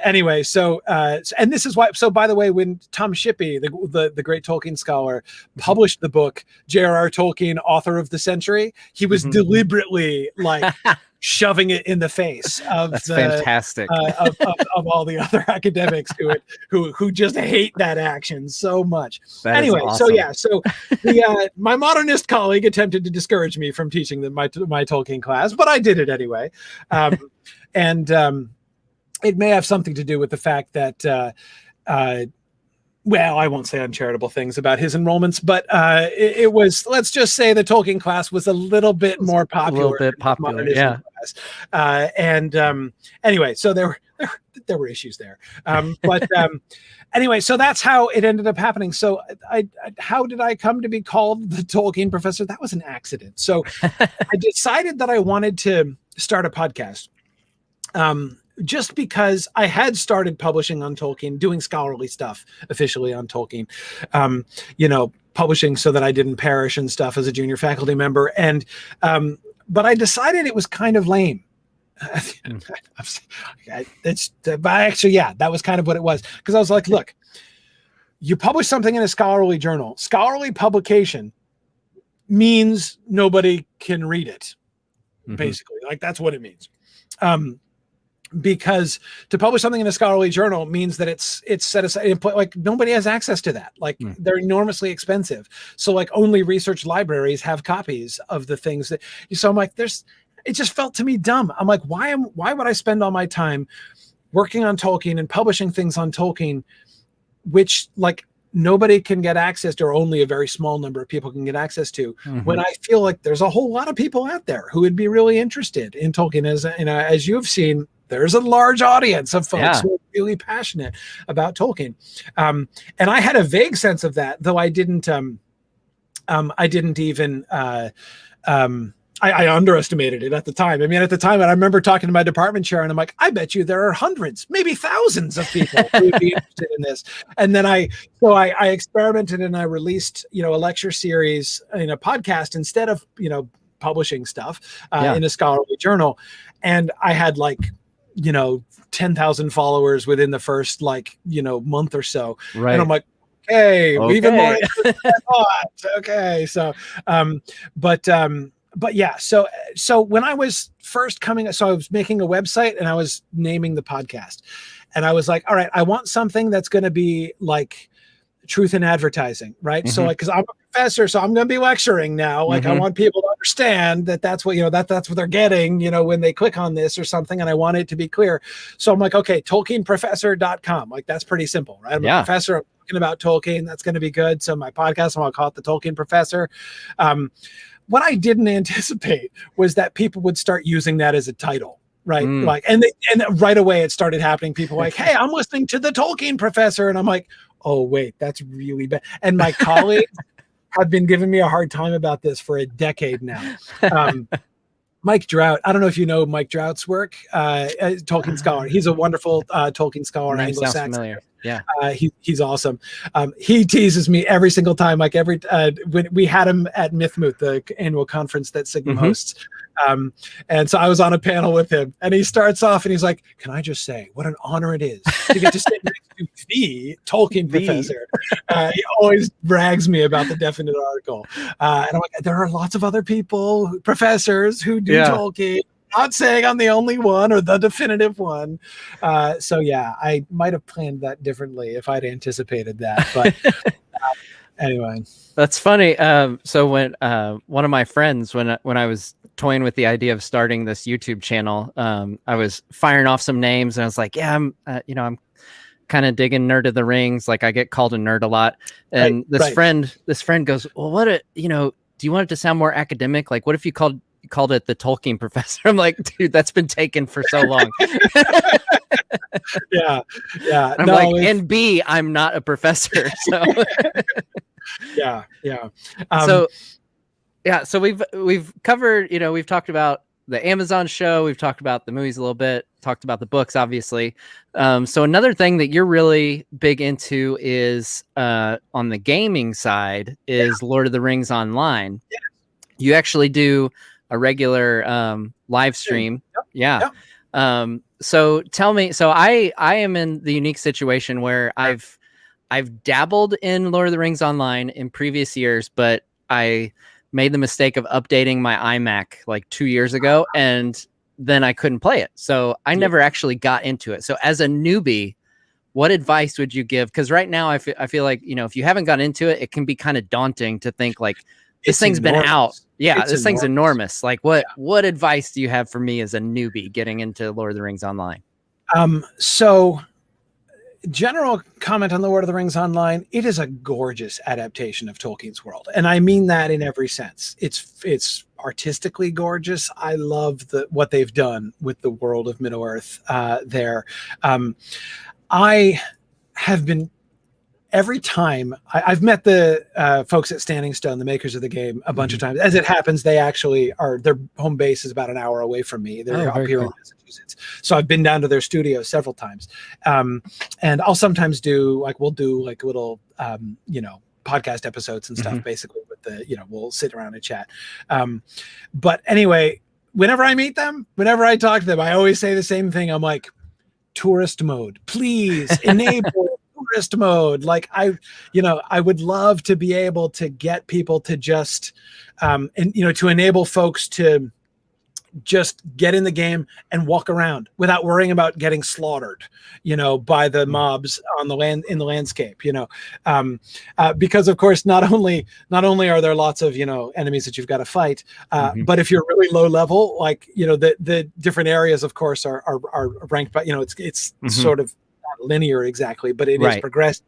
Speaker 2: Anyway, so, and this is why, so by the way, when Tom Shippey, the great Tolkien scholar, published the book, J.R.R. Tolkien, author of the century, he was deliberately like, shoving it in the face of
Speaker 1: fantastic
Speaker 2: of all the other academics who just hate that action so much. Anyway, awesome. So my modernist colleague attempted to discourage me from teaching my Tolkien class, but I did it anyway. And it may have something to do with the fact that well, I won't say uncharitable things about his enrollments, but it was, let's just say the Tolkien class was a little bit more popular.
Speaker 1: A little bit popular,
Speaker 2: class. Anyway, so there were there were issues there. But anyway, so that's how it ended up happening. So how did I come to be called the Tolkien Professor? That was an accident. So I decided that I wanted to start a podcast. Just because I had started publishing on Tolkien, doing scholarly stuff officially on Tolkien, publishing so that I didn't perish and stuff as a junior faculty member. And, but I decided it was kind of lame. That was kind of what it was. Because I was like, look, you publish something in a scholarly journal. Scholarly publication means nobody can read it, basically. Like, that's what it means. Because to publish something in a scholarly journal means that it's set aside, like nobody has access to that. Like they're enormously expensive. So like only research libraries have copies of the things that, so I'm like, it just felt to me dumb. I'm like, why would I spend all my time working on Tolkien and publishing things on Tolkien, which like nobody can get access to, or only a very small number of people can get access to, when I feel like there's a whole lot of people out there who would be really interested in Tolkien. As you've seen, there's a large audience of folks who are really passionate about Tolkien. And I had a vague sense of that, though I didn't even, I underestimated it at the time. I mean, at the time, I remember talking to my department chair and I'm like, I bet you there are hundreds, maybe thousands of people who would be interested in this. And then I experimented and I released, a lecture series in a podcast instead of, publishing stuff in a scholarly journal. And I had 10,000 followers within the first month or so. Right. And I'm like, okay. Even more than I thought. Okay. So, but yeah, so when I was first so I was making a website and I was naming the podcast, and I was like, all right, I want something that's going to be like truth in advertising, right? So like, cause I'm a professor, so I'm going to be lecturing now. Like I want people to understand that that's what, that's what they're getting, when they click on this or something. And I want it to be clear. So I'm like, okay, TolkienProfessor.com. Like that's pretty simple, right? I'm a professor. I'm talking about Tolkien. That's going to be good. So my podcast, I'll call it the Tolkien Professor. What I didn't anticipate was that people would start using that as a title. Right. Like, and right away it started happening. People like, hey, I'm listening to the Tolkien Professor. And I'm like, oh, wait, that's really bad. And my colleagues have been giving me a hard time about this for a decade now. Mike Drought, I don't know if you know Mike Drout's work, Tolkien scholar. He's a wonderful Tolkien scholar.
Speaker 1: Name sounds familiar. Yeah.
Speaker 2: He's awesome. He teases me every single time, like when we had him at MythMoot, the annual conference that Sigma hosts. And so I was on a panel with him and he starts off and he's like, can I just say what an honor it is to get to sit next to the Tolkien Professor. He always brags me about the definite article. And I'm like, there are lots of other people, professors who do Tolkien. Not saying I'm the only one or the definitive one. So yeah, I might have planned that differently if I'd anticipated that. But anyway,
Speaker 1: that's funny. So when one of my friends, when I was toying with the idea of starting this YouTube channel, I was firing off some names and I was like, yeah, I'm kind of digging Nerd of the Rings. Like I get called a nerd a lot. And this friend goes, well, do you want it to sound more academic? Like, what if you called it the Tolkien Professor? I'm like, dude, that's been taken for so long.
Speaker 2: Yeah.
Speaker 1: I'm and B, I'm not a professor. So
Speaker 2: yeah.
Speaker 1: So we've covered, we've talked about the Amazon show, we've talked about the movies a little bit, talked about the books, obviously. So another thing that you're really big into is on the gaming side is Lord of the Rings Online. Yeah. You actually do a regular live stream. Yep. So tell me, so I am in the unique situation where I've dabbled in Lord of the Rings Online in previous years, but I made the mistake of updating my iMac like 2 years ago, and then I couldn't play it. So I never actually got into it. So as a newbie, what advice would you give? Because right now I feel like, if you haven't got into it, it can be kind of daunting to think like, this thing's been out. Yeah, this thing's enormous. Like what advice do you have for me as a newbie getting into Lord of the Rings Online?
Speaker 2: So general comment on the Lord of the Rings Online, it is a gorgeous adaptation of Tolkien's world. And I mean that in every sense. It's artistically gorgeous. I love what they've done with the world of Middle-earth there. I have been, every time I've met the folks at Standing Stone, the makers of the game, a bunch of times. As it happens, they actually their home base is about an hour away from me. They're up here in Massachusetts. So I've been down to their studio several times. And I'll sometimes we'll do like little, podcast episodes and stuff, basically with we'll sit around and chat. But anyway, whenever I meet them, whenever I talk to them, I always say the same thing. I'm like, tourist mode, please enable tourist mode. Like I would love to be able to get people to just, to enable folks to just get in the game and walk around without worrying about getting slaughtered, by the mobs on the land, in the landscape, because of course, not only are there lots of, enemies that you've got to fight, but if you're really low level, like, the different areas, of course, are ranked by, it's sort of not linear exactly, but it is progressive.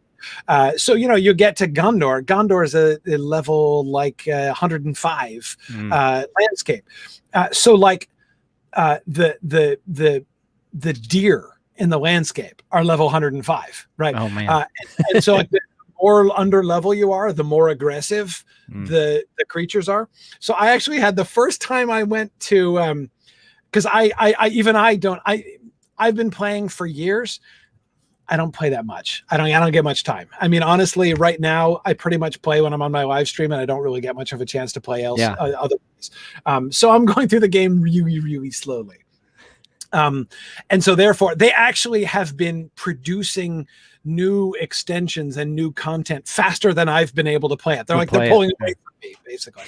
Speaker 2: So, you get to Gondor. Gondor is a level like 105 landscape. So like the deer in the landscape are level 105, right? Oh man. And so like the more under level you are, the more aggressive the creatures are. So I actually had the first time I went to, because I've been playing for years. I don't play that much. I don't get much time. I mean, honestly, right now I pretty much play when I'm on my live stream, and I don't really get much of a chance to play otherwise. So I'm going through the game really, really slowly. And so therefore they actually have been producing new extensions and new content faster than I've been able to play it. They're pulling away from me, basically.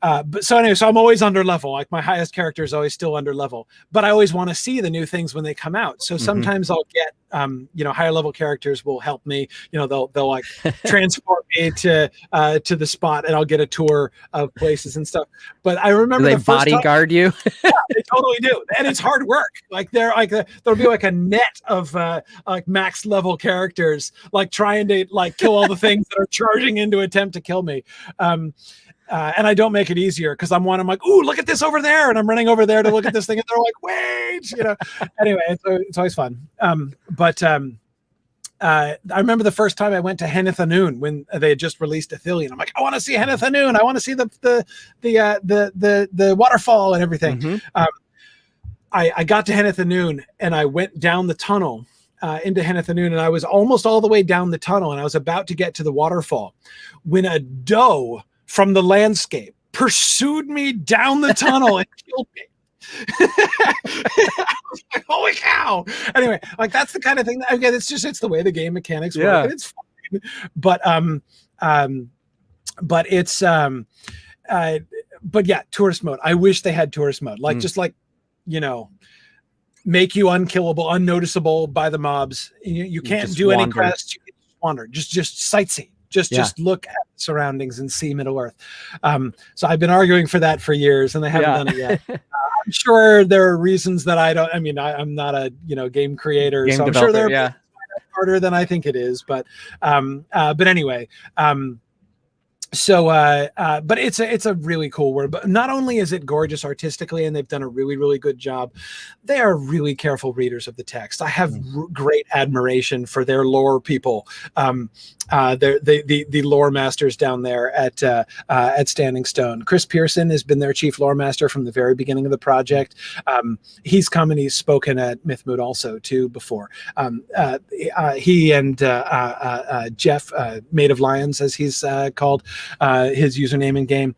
Speaker 2: But so anyway, so I'm always under level. Like my highest character is always still under level, but I always want to see the new things when they come out. So sometimes I'll get, higher level characters will help me. They'll like transport me to the spot, and I'll get a tour of places and stuff. But I remember
Speaker 1: they bodyguard you.
Speaker 2: Yeah, they totally do, and it's hard work. Like there'll be like a net of like max level characters, like trying to like kill all the things that are charging in to attempt to kill me. And I don't make it easier because I'm like, ooh, look at this over there. And I'm running over there to look at this thing. And they're like, wait, anyway, it's always fun. I remember the first time I went to Henethanoon when they had just released Athelion. I'm like, I want to see Henethanoon. I want to see the waterfall and everything. I got to Henethanoon and I went down the tunnel into Henethanoon, and I was almost all the way down the tunnel, and I was about to get to the waterfall when a doe from the landscape pursued me down the tunnel and killed me. Like, holy cow. Anyway, like that's the kind of thing that, again, it's the way the game mechanics work, and it's fine. But yeah, tourist mode. I wish they had tourist mode. Like just like, make you unkillable, unnoticeable by the mobs. You can't do any quests. You can just wander. Just sightsee. Just look at the surroundings and see Middle-earth. So I've been arguing for that for years, and they haven't done it yet. I'm sure there are reasons that I'm not a game creator, so I'm sure they're harder than I think it is. But anyway. But it's a really cool word. But not only is it gorgeous artistically, and they've done a really, really good job, they are really careful readers of the text. I have great admiration for their lore people, the lore masters down there at Standing Stone. Chris Pearson has been their chief lore master from the very beginning of the project. He's come and he's spoken at Mythmoot also too before. He and Jeff, Made of Lions, as he's called. His username in game.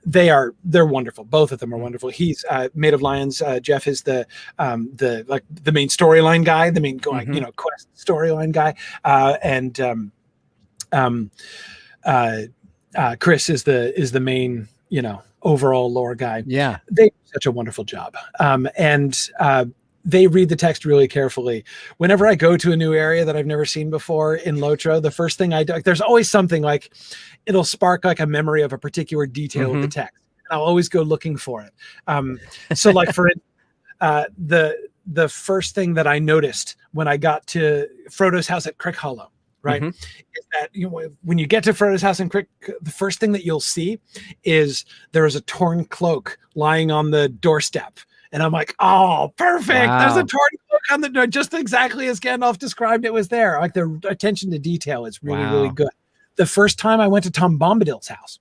Speaker 2: They're wonderful. Both of them are wonderful. He's Made of Lions. Jeff is the main storyline guy, the main quest storyline guy, and Chris is the main overall lore guy. Yeah, they do such a wonderful job. They read the text really carefully. Whenever I go to a new area that I've never seen before in LOTRO, the first thing I do, there's always something like, it'll spark like a memory of a particular detail of the text. And I'll always go looking for it. So like for the first thing that I noticed when I got to Frodo's house at Crick Hollow, right?
Speaker 1: Mhm.
Speaker 2: Is that, you know, when you get to Frodo's house in Crick, the first thing that you'll see is there is a torn cloak lying on the doorstep. And I'm like, oh, perfect. There's a
Speaker 1: Wow.
Speaker 2: torn cloak on the door, just exactly as Gandalf described it was there. Like the attention to detail is really, really
Speaker 1: Wow.
Speaker 2: good. The first time I went to Tom Bombadil's house,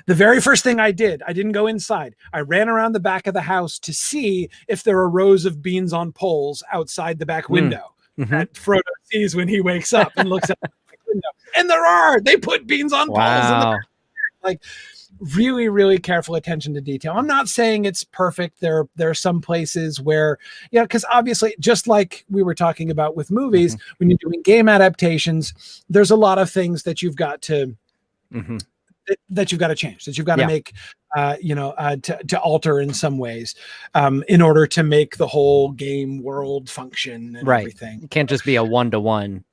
Speaker 2: the very first thing I didn't go inside. I ran around the back of the house to see if there are rows of beans on poles outside the back window that Frodo sees when he wakes up and looks at the back window. And there are. They put beans on poles in the back. Like, really, really careful attention to detail. I'm not saying it's perfect. There are some places where, because obviously, just like we were talking about with movies, when you're doing game adaptations, there's a lot of things that you've got to that you've got to change, that you've got to make, to alter in some ways, in order to make the whole game world function and everything.
Speaker 1: It can't just be a one-to-one.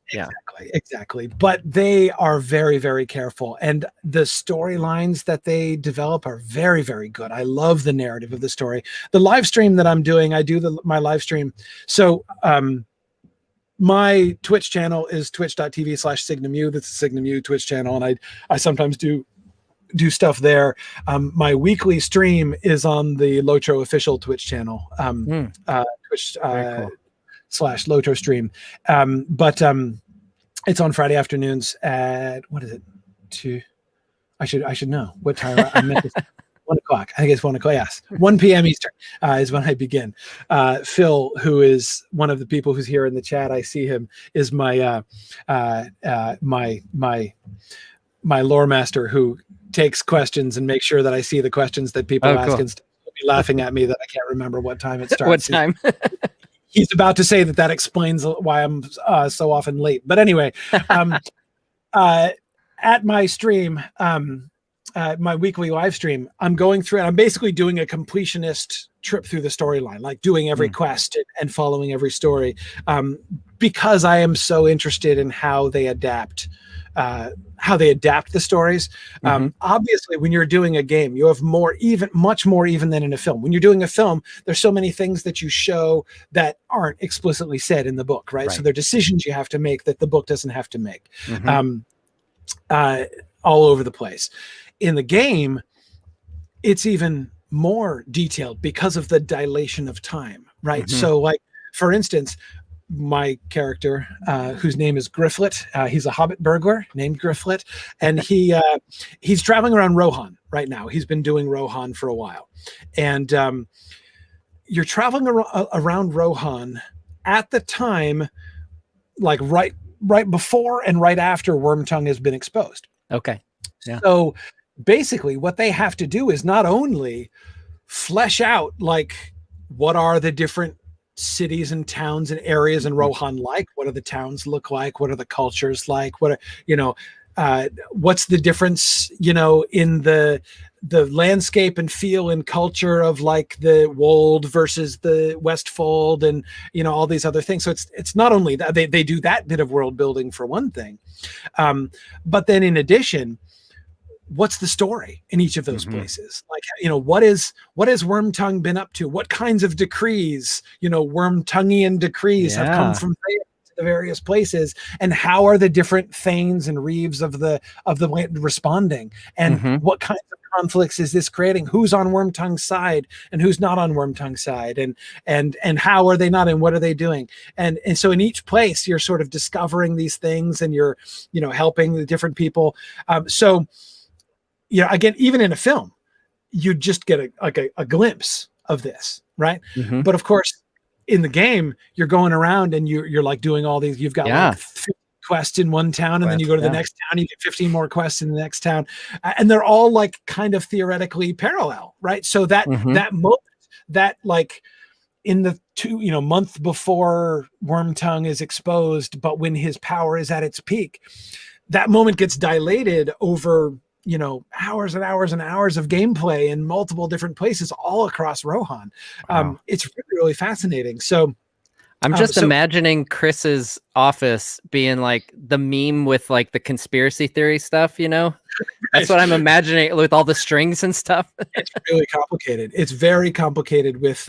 Speaker 2: Exactly. But they are very, very careful. And the storylines that they develop are very, very good. I love the narrative of the story. The live stream that I'm doing, I do my live stream. So, my Twitch channel is twitch.tv/SignumU. That's the SignumU Twitch channel. And I sometimes do stuff there. My weekly stream is on the Lotro official Twitch channel, Twitch /Lotro stream. But it's on Friday afternoons at, what is it? I should know what time I meant to say. 1 o'clock. I think it's 1 o'clock. Yes. 1 p.m. Eastern is when I begin. Phil, who is one of the people who's here in the chat, I see him, is my my lore master who takes questions and makes sure that I see the questions that people ask, and he'll be laughing at me that I can't remember what time it starts.
Speaker 1: What time?
Speaker 2: He's about to say that explains why I'm so often late. But anyway, at my stream, my weekly live stream, I'm going through and I'm basically doing a completionist trip through the storyline, like doing every quest and following every story, because I am so interested in how they adapt the stories. Obviously, when you're doing a game, you have much more even than in a film. When you're doing a film, there's so many things that you show that aren't explicitly said in the book, right? So there are decisions you have to make that the book doesn't have to make, all over the place. In the game, it's even more detailed because of the dilation of time, right? So, like, for instance, my character, whose name is Grifflet, he's a hobbit burglar named Grifflet, and he's traveling around Rohan right now. He's been doing Rohan for a while, and you're traveling around Rohan at the time, like right before and right after Wormtongue has been exposed.
Speaker 1: Okay. Yeah.
Speaker 2: So basically, what they have to do is not only flesh out, like, what are the different cities and towns and areas in Rohan like? What do the towns look like? What are the cultures like? What are, what's the difference, in the landscape and feel and culture of, like, the Wold versus the Westfold, and all these other things. So it's not only that they do that bit of world building for one thing, but then in addition, what's the story in each of those places? Like, what is Wormtongue been up to? What kinds of decrees, Wormtonguian decrees have come from there to the various places, and how are the different thanes and reeves of the land responding? And what kinds of conflicts is this creating? Who's on Wormtongue's side and who's not on Wormtongue's side? And how are they not, and what are they doing? And so in each place, you're sort of discovering these things, and you're, helping the different people. So, again, even in a film, you just get a glimpse of this, right? But of course, in the game, you're going around and you're like doing all these. You've got like 50 quests in one town, and then you go to the next town, you get 15 more quests in the next town, and they're all like kind of theoretically parallel, right? So that that moment, that, like, in the month before Wormtongue is exposed, but when his power is at its peak, that moment gets dilated over hours and hours and hours of gameplay in multiple different places all across Rohan. It's really, really fascinating. So
Speaker 1: I'm just imagining Chris's office being like the meme with, like, the conspiracy theory stuff, That's what I'm imagining, with all the strings and stuff.
Speaker 2: It's really complicated. It's very complicated with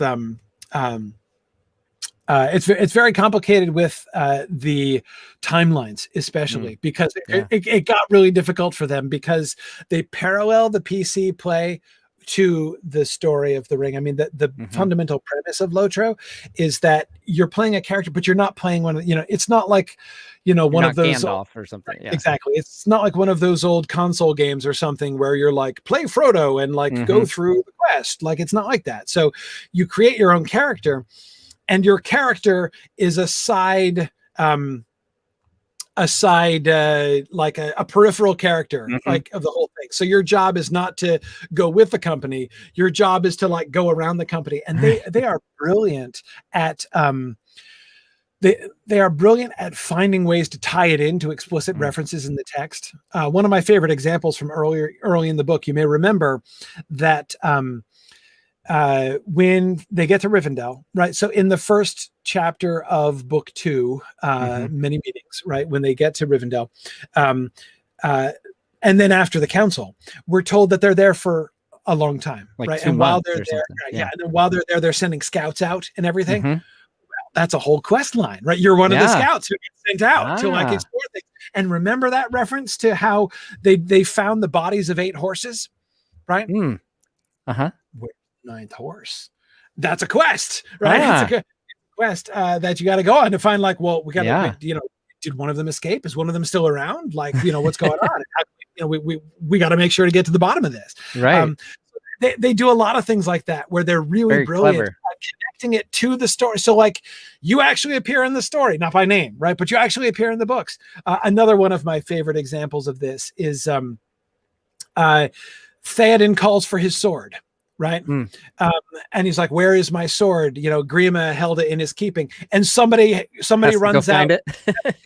Speaker 2: it's very complicated with the timelines, especially because it got really difficult for them because they parallel the PC play to the story of the ring. I mean, the fundamental premise of LOTRO is that you're playing a character, but you're not playing one of, it's not like, one of those
Speaker 1: Gandalf or something. Yeah.
Speaker 2: Exactly. It's not like one of those old console games or something where you're like, play Frodo and like go through the quest. Like, it's not like that. So you create your own character, and your character is a side, like a peripheral character, like of the whole thing. So your job is not to go with the company. Your job is to like go around the company. And they are brilliant at, they are brilliant at finding ways to tie it into explicit references in the text. One of my favorite examples from early in the book, you may remember that when they get to Rivendell, right? So in the first chapter of book 2, Many Meetings, right? When they get to Rivendell, and then after the council, we're told that they're there for a long time,
Speaker 1: like
Speaker 2: right?
Speaker 1: 2
Speaker 2: And while
Speaker 1: months
Speaker 2: they're
Speaker 1: or
Speaker 2: there,
Speaker 1: something.
Speaker 2: and then while they're there, they're sending scouts out and everything. That's a whole quest line, right? You're one of the scouts who gets sent out to like explore things. And remember that reference to how they found the bodies of 8 horses, right? Where's the 9th horse? That's a quest, right? It's a quest that you got to go on to find, like, well, we got to, did one of them escape? Is one of them still around? Like, what's going on? We got to make sure to get to the bottom of this.
Speaker 1: Right.
Speaker 2: They do a lot of things like that where they're really
Speaker 1: Very
Speaker 2: brilliant
Speaker 1: clever.
Speaker 2: at connecting it to the story. So like you actually appear in the story, not by name, right? But you actually appear in the books. Another one of my favorite examples of this is Theoden calls for his sword, right? And he's like, where is my sword? Grima held it in his keeping. And somebody runs out the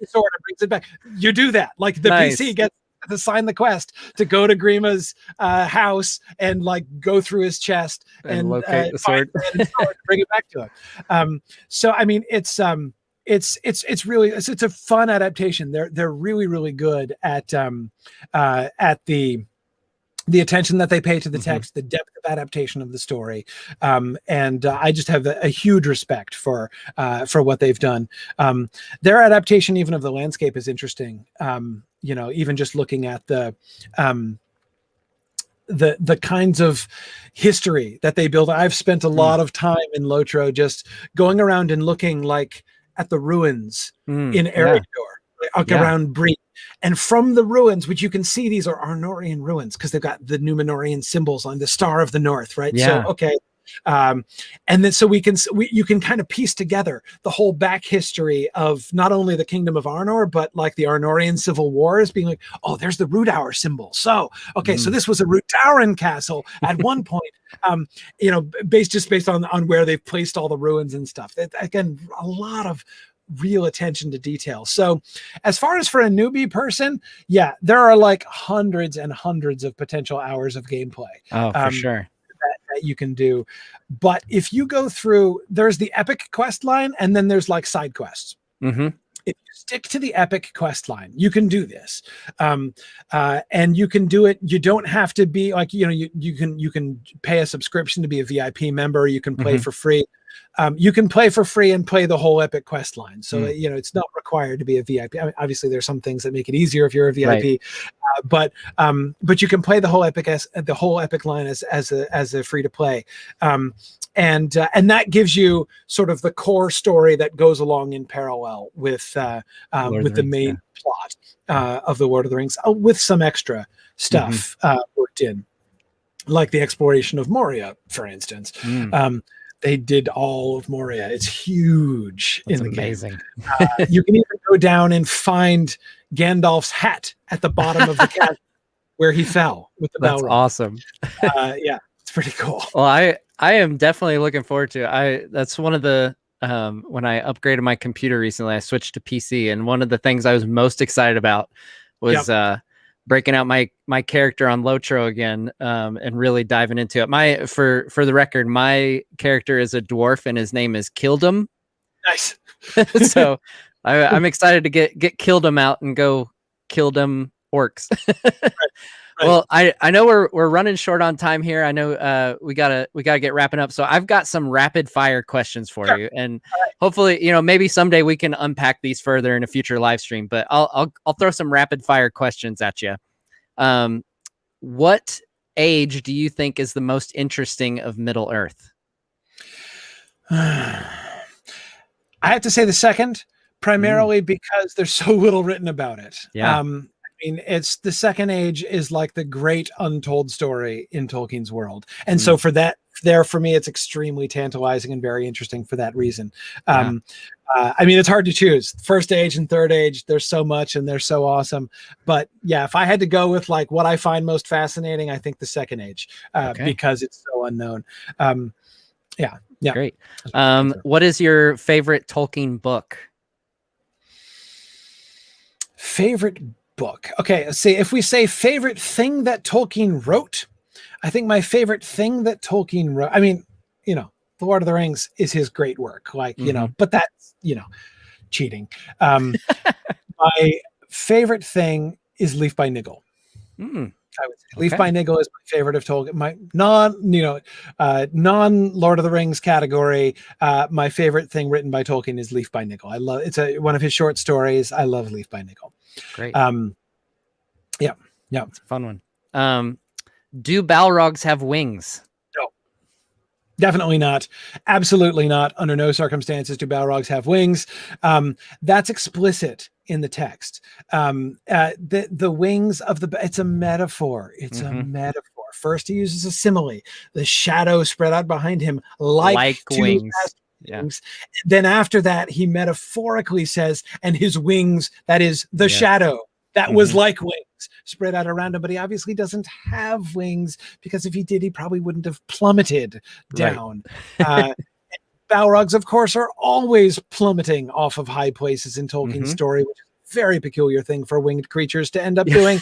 Speaker 2: sword and brings it back. You do that. Like the PC gets to sign the quest to go to Grima's house and like go through his chest and
Speaker 1: locate the sword.
Speaker 2: Bring it back to him. So I mean, it's really it's a fun adaptation. They're really, really good at the attention that they pay to the text, the depth of adaptation of the story. And I just have a huge respect for what they've done. Their adaptation, even of the landscape, is interesting. Even just looking at the kinds of history that they build. I've spent a lot of time in LOTRO just going around and looking like at the ruins in Erebor, around Bree. And from the ruins, which you can see, these are Arnorian ruins because they've got the Numenorian symbols on the Star of the North, right?
Speaker 1: Yeah.
Speaker 2: So, okay. And then so you can kind of piece together the whole back history of not only the Kingdom of Arnor, but like the Arnorian civil wars, being like, oh, there's the Rudauer symbol. So, okay, so this was a Rudauran castle at one point, based on where they've placed all the ruins and stuff. Again, a lot of real attention to detail. So as far as for a newbie person, there are like hundreds and hundreds of potential hours of gameplay.
Speaker 1: Oh, for sure.
Speaker 2: That you can do. But if you go through, there's the epic quest line, and then there's like side quests. If you stick to the epic quest line, you can do this. And you can do it. You don't have to be like, you can pay a subscription to be a VIP member. You can play for free. You can play for free and play the whole epic quest line. So, it's not required to be a VIP. I mean, obviously there's some things that make it easier if you're a VIP, but you can play the whole epic line as a free to play. And that gives you sort of the core story that goes along in parallel with the main plot of the Lord of the Rings, with some extra stuff worked in, like the exploration of Moria, for instance. They did all of Moria. It's huge. That's in the
Speaker 1: amazing.
Speaker 2: Game. You can even go down and find Gandalf's hat at the bottom of the chasm where he fell with the Balrog.
Speaker 1: That's awesome.
Speaker 2: It's pretty cool.
Speaker 1: Well, I am definitely looking forward to it. That's one of the when I upgraded my computer recently, I switched to PC, and one of the things I was most excited about was breaking out my character on LOTRO again, and really diving into it. For the record, my character is a dwarf and his name is Kildum.
Speaker 2: Nice.
Speaker 1: So I'm excited to get Kildum out and go kill them orcs. Well, I know we're running short on time here. I know we gotta get wrapping up. So I've got some rapid fire questions for you, and hopefully, maybe someday we can unpack these further in a future live stream. But I'll throw some rapid fire questions at you. What age do you think is the most interesting of Middle Earth?
Speaker 2: I have to say the second, primarily because there's so little written about it.
Speaker 1: Yeah.
Speaker 2: It's the Second Age is like the great untold story in Tolkien's world. And so for me, it's extremely tantalizing and very interesting for that reason. It's hard to choose. First Age and Third Age, there's so much and they're so awesome. But yeah, if I had to go with like what I find most fascinating, I think the Second Age, because it's so unknown. Yeah.
Speaker 1: Great. What is your favorite Tolkien book?
Speaker 2: Favorite book. Okay, let's see. If we say favorite thing that Tolkien wrote, I think my favorite thing that Tolkien wrote, The Lord of the Rings is his great work. But that's, cheating. My favorite thing is Leaf by Niggle. I would say Leaf by Niggle is my favorite of Tolkien. My non Lord of the Rings category. My favorite thing written by Tolkien is Leaf by Niggle. I love it's one of his short stories. I love Leaf by Niggle.
Speaker 1: Great.
Speaker 2: Yeah,
Speaker 1: it's a fun one. Do Balrogs have wings?
Speaker 2: No, definitely not. Absolutely not. Under no circumstances do Balrogs have wings. That's explicit in the text. The wings of it's a metaphor. It's a metaphor. First, he uses a simile. The shadow spread out behind him like
Speaker 1: wings.
Speaker 2: Wings. Then after that, he metaphorically says, and his wings, that is the shadow that was like wings spread out around him. But he obviously doesn't have wings, because if he did, he probably wouldn't have plummeted down. Balrogs, of course, are always plummeting off of high places in Tolkien's story, which is a very peculiar thing for winged creatures to end up doing.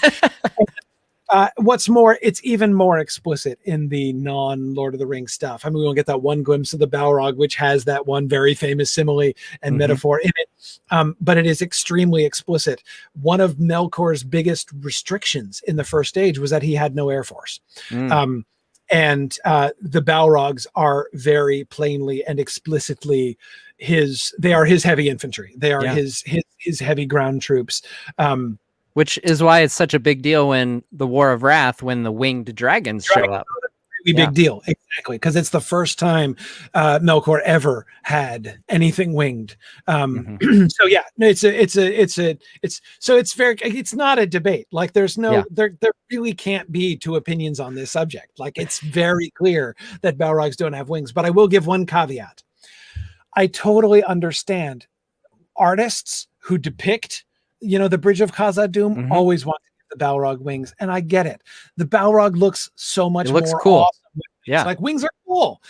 Speaker 2: What's more, it's even more explicit in the non-Lord of the Rings stuff. We won't get that one glimpse of the Balrog, which has that one very famous simile and metaphor in it. But it is extremely explicit. One of Melkor's biggest restrictions in the First Age was that he had no air force. And the Balrogs are very plainly and explicitly they are his heavy infantry. They are his heavy ground troops.
Speaker 1: Which is why it's such a big deal when the War of Wrath, when the winged dragons show up.
Speaker 2: Really big deal, exactly, because it's the first time Melkor ever had anything winged. So yeah, it's not a debate. Like there's no there really can't be two opinions on this subject. Like it's very clear that Balrogs don't have wings. But I will give one caveat. I totally understand artists who depict the Bridge of Khazad-dûm always want to give the Balrog wings, and I get it. The Balrog looks so much more
Speaker 1: cool.
Speaker 2: Awesome.
Speaker 1: Yeah,
Speaker 2: like wings are cool.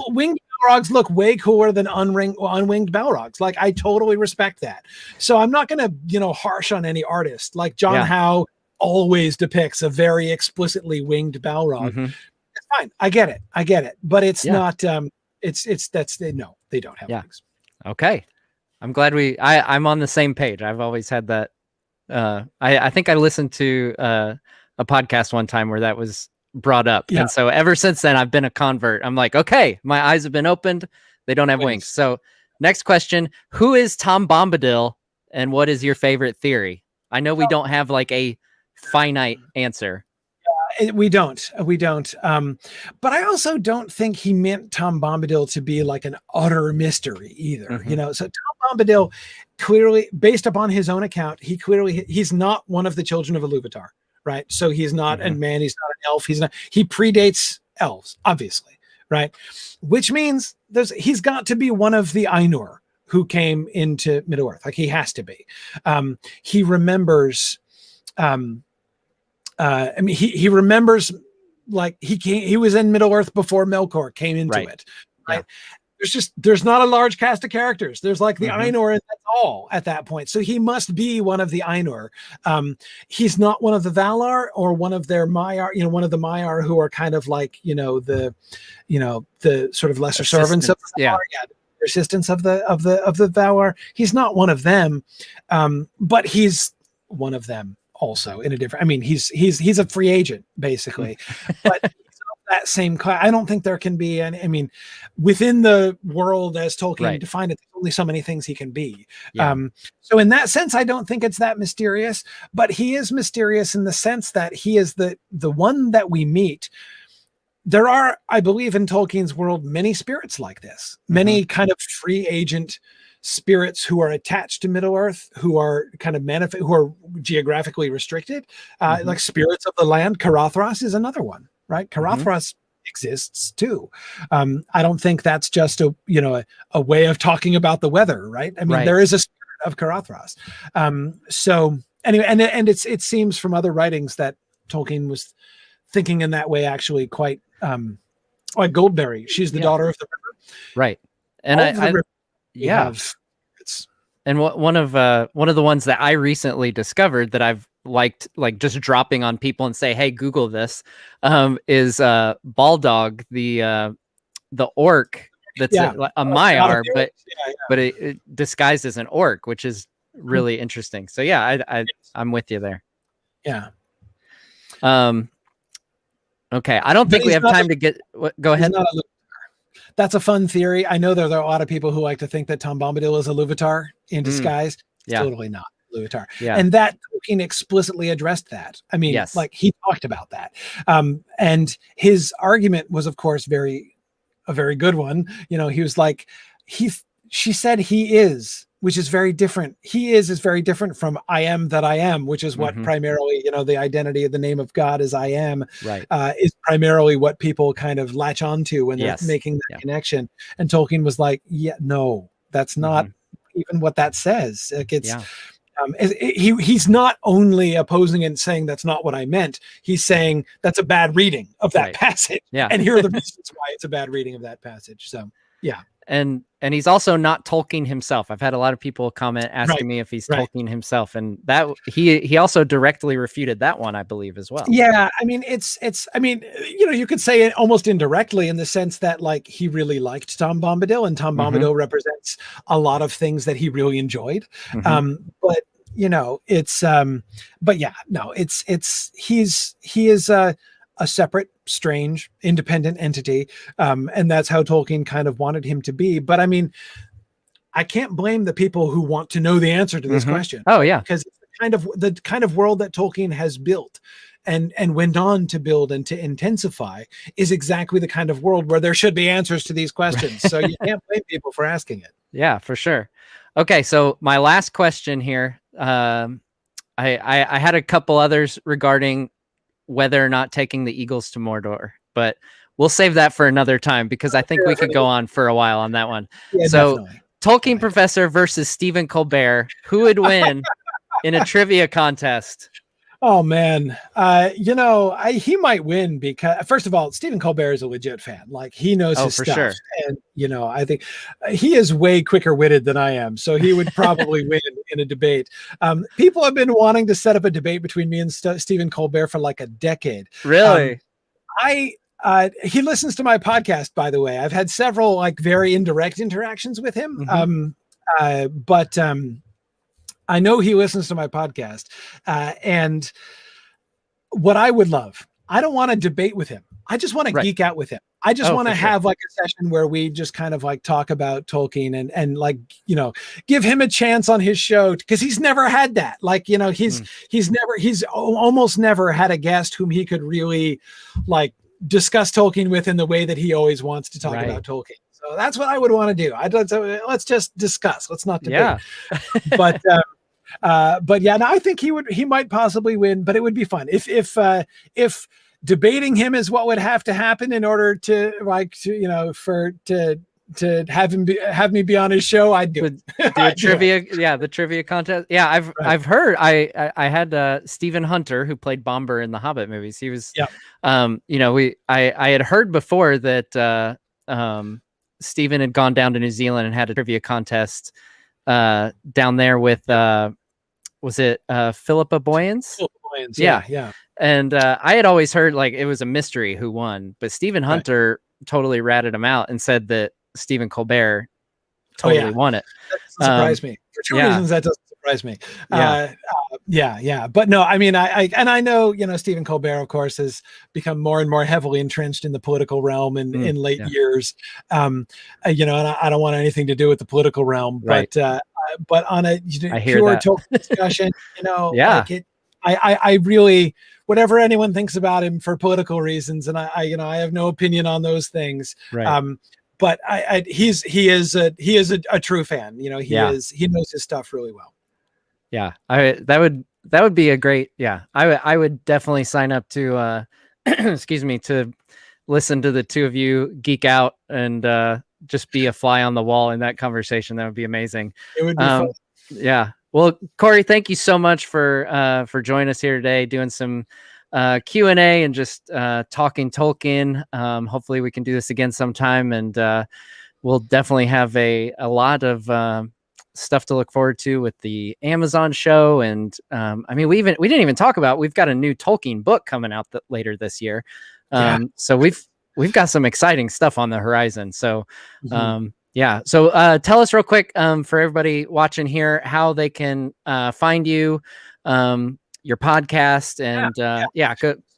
Speaker 2: Winged Balrogs look way cooler than unwinged Balrogs. Like I totally respect that. So I'm not going to harsh on any artist. Like John Howe always depicts a very explicitly winged Balrog. It's fine. I get it. But it's not. No, they don't have wings.
Speaker 1: Okay. I'm glad I'm on the same page. I've always had that. I think I listened to a podcast one time where that was brought up. And so ever since then, I've been a convert. I'm like, okay, my eyes have been opened. They don't have wings. So next question, who is Tom Bombadil and what is your favorite theory? I know we don't have like a finite answer.
Speaker 2: We don't. But I also don't think he meant Tom Bombadil to be like an utter mystery either. So Tom Bombadil clearly, based upon his own account, he's not one of the children of Iluvatar, right? So he's not a man. He's not an elf. He predates elves, obviously, right? Which means he's got to be one of the Ainur who came into Middle-earth. Like he has to be. He remembers. He remembers like he was in Middle-earth before Melkor came into it. Right. There's not a large cast of characters. There's like the Ainur, and that's all at that point. So he must be one of the Ainur. He's not one of the Valar or one of their Maiar, one of the Maiar who are kind of like, the sort of lesser servants of the Valar. The assistants of the Valar. He's not one of them. But he's one of them also in a different. I mean, he's a free agent basically, but he's of that same class. I don't think there can be any. I mean, within the world as Tolkien defined it, there's only so many things he can be.
Speaker 1: Yeah.
Speaker 2: So in that sense, I don't think it's that mysterious. But he is mysterious in the sense that he is the one that we meet. There are, I believe, in Tolkien's world, many spirits like this, many kind of free agent spirits who are attached to Middle Earth, who are kind of who are geographically restricted, like spirits of the land. Karathras is another one, right? Karathras exists too. I don't think that's just a way of talking about the weather, right? I mean, there is a spirit of Karathras. So anyway, and it seems from other writings that Tolkien was thinking in that way, actually quite like Goldberry. She's the daughter of the river.
Speaker 1: Right. And and one of the ones that I recently discovered that I've liked, like just dropping on people and say, hey, Google this, is Baldog, the orc that's a Maiar, but it disguised as an orc, which is really interesting. So yeah, I'm with you there.
Speaker 2: Yeah.
Speaker 1: Okay, I don't think we have time to get. Go ahead.
Speaker 2: That's a fun theory. I know there are a lot of people who like to think that Tom Bombadil is a Iluvatar in disguise. It's totally not Iluvatar. Yeah. And that Tolkien explicitly addressed that. I mean, like he talked about that. And his argument was, of course, a very good one. You know, he was like, she said he is, which is very different. He is very different from I am that I am, which is what primarily, the identity of the name of God is I am, is primarily what people kind of latch onto when they're making that connection. And Tolkien was like, no, that's not even what that says. Like he's not only opposing and saying that's not what I meant. He's saying that's a bad reading of that passage. Yeah. And here are the reasons why it's a bad reading of that passage. So, yeah.
Speaker 1: And he's also not Tolkien himself. I've had a lot of people comment asking me if he's Tolkien himself, and that he also directly refuted that one, I believe, as well.
Speaker 2: Yeah, I mean, you could say it almost indirectly in the sense that like he really liked Tom Bombadil, and Tom Bombadil represents a lot of things that he really enjoyed. But he is a separate, strange, independent entity. And that's how Tolkien kind of wanted him to be. But I mean, I can't blame the people who want to know the answer to this question.
Speaker 1: Oh yeah.
Speaker 2: Because the kind of world that Tolkien has built and went on to build and to intensify is exactly the kind of world where there should be answers to these questions. So you can't blame people for asking it.
Speaker 1: Yeah, for sure. Okay. So my last question here, I had a couple others regarding whether or not taking the Eagles to Mordor, but we'll save that for another time because I think we could go on for a while on that one. Yeah, so definitely. Tolkien Professor versus Stephen Colbert, who would win in a trivia contest?
Speaker 2: Oh man. He might win because first of all, Stephen Colbert is a legit fan. Like he knows his stuff. Sure. And I think he is way quicker witted than I am. So he would probably win in a debate. People have been wanting to set up a debate between me and Stephen Colbert for like a decade.
Speaker 1: Really?
Speaker 2: He listens to my podcast, by the way. I've had several like very indirect interactions with him. But I know he listens to my podcast, and what I would love, I don't want to debate with him. I just want to geek out with him. I just want to have like a session where we just kind of like talk about Tolkien and like, give him a chance on his show because he's never had that. Like, he's almost never had a guest whom he could really like discuss Tolkien with in the way that he always wants to talk about Tolkien. So that's what I would want to do. Let's just discuss. Let's not debate. Yeah. But yeah, no, I think he might possibly win, but it would be fun if debating him is what would have to happen in order to have me be on his show. I'd do it.
Speaker 1: The trivia. Yeah. The trivia contest. Yeah. I've heard, I had Stephen Hunter, who played Bomber in the Hobbit movies. He was, I had heard before that, Stephen had gone down to New Zealand and had a trivia contest down there with was it Philippa Boyens? Yeah. And I had always heard like it was a mystery who won, but Stephen Hunter totally ratted him out and said that Stephen Colbert totally won it.
Speaker 2: That surprised me. For two reasons that doesn't surprise me.
Speaker 1: Yeah.
Speaker 2: Yeah. But no, I mean, I know, Stephen Colbert, of course, has become more and more heavily entrenched in the political realm in late years. And I don't want anything to do with the political realm,
Speaker 1: Right.
Speaker 2: but on a pure Tolkien discussion, like it, I really, whatever anyone thinks about him for political reasons, and I have no opinion on those things.
Speaker 1: Right.
Speaker 2: But he is a true fan. He knows his stuff really well.
Speaker 1: Yeah, that would be a great, I would definitely sign up to excuse me, to listen to the two of you geek out and just be a fly on the wall in that conversation. That would be amazing.
Speaker 2: It would be fun.
Speaker 1: Yeah. Well, Corey, thank you so much for joining us here today, doing some Q&A and just talking Tolkien. Hopefully we can do this again sometime, and we'll definitely have a lot of stuff to look forward to with the Amazon show. And I mean, we didn't even talk about, we've got a new Tolkien book coming out later this year. So we've got some exciting stuff on the horizon. So so tell us real quick, for everybody watching here, how they can find you, your podcast, and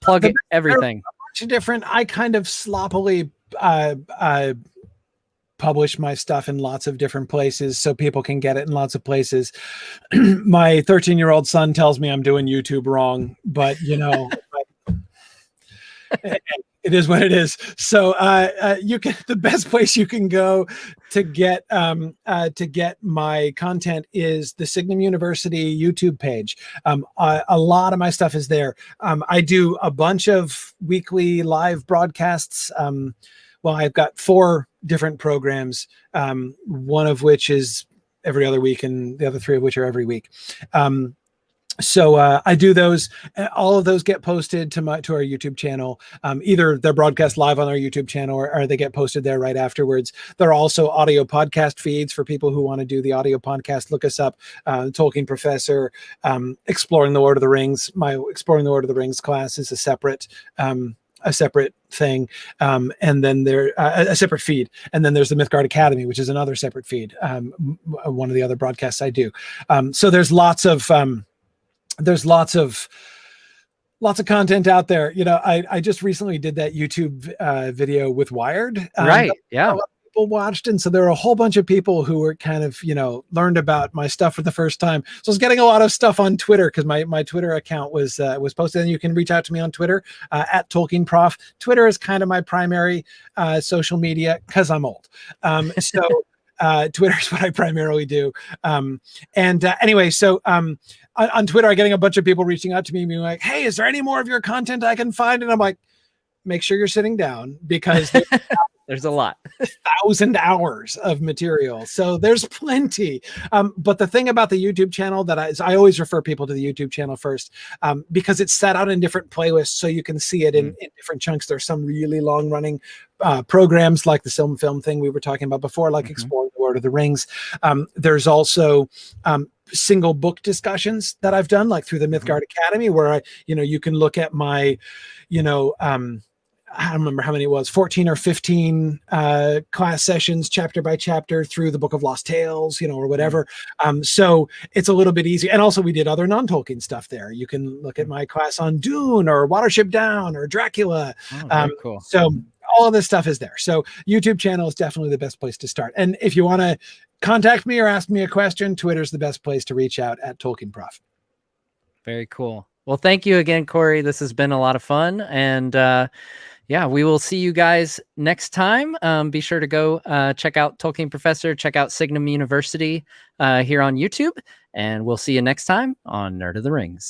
Speaker 1: plug everything.
Speaker 2: A bunch of different, I kind of sloppily publish my stuff in lots of different places so people can get it in lots of places. My 13-year-old son tells me I'm doing YouTube wrong, but it is what it is. So the best place you can go to get my content is the Signum University YouTube page. A lot of my stuff is there. I do a bunch of weekly live broadcasts. Well, I've got 4 different programs, one of which is every other week and the other 3 of which are every week. So I do those. All of those get posted to our YouTube channel. Either they're broadcast live on our YouTube channel or they get posted there right afterwards. There are also audio podcast feeds for people who want to do the audio podcast. Look us up, Tolkien Professor, Exploring the Lord of the Rings. My Exploring the Lord of the Rings class is a separate thing, and then there a separate feed, and then there's the Mythgard Academy, which is another separate feed, one of the other broadcasts I do. So there's lots of content out there. I just recently did that YouTube video with Wired,
Speaker 1: right? Yeah,
Speaker 2: people watched, and so there are a whole bunch of people who were kind of learned about my stuff for the first time. So I was getting a lot of stuff on Twitter because my Twitter account was posted, and you can reach out to me on Twitter at Tolkien Prof. Twitter is kind of my primary social media because I'm old. So Twitter is what I primarily do. Anyway, so on Twitter, I'm getting a bunch of people reaching out to me being like, hey, is there any more of your content I can find? And I'm like, make sure you're sitting down, because
Speaker 1: there's a lot.
Speaker 2: 1,000 hours of material. So there's plenty. But the thing about the YouTube channel that I always refer people to the YouTube channel first, because it's set out in different playlists, so you can see it in different chunks. There's some really long running programs like the SilmFilm thing we were talking about before, like Exploring the Lord of the Rings. There's also single book discussions that I've done, like through the Mythgard Academy, where you can look at my, I don't remember how many it was, 14 or 15 class sessions, chapter by chapter, through the Book of Lost Tales, or whatever. So it's a little bit easier. And also we did other non-Tolkien stuff there. You can look at my class on Dune or Watership Down or Dracula.
Speaker 1: Very cool.
Speaker 2: So all of this stuff is there. So YouTube channel is definitely the best place to start. And if you want to contact me or ask me a question, Twitter's the best place to reach out at Tolkien Prof.
Speaker 1: Very cool. Well, thank you again, Corey. This has been a lot of fun. And we will see you guys next time. Be sure to go check out Tolkien Professor, check out Signum University here on YouTube, and we'll see you next time on Nerd of the Rings.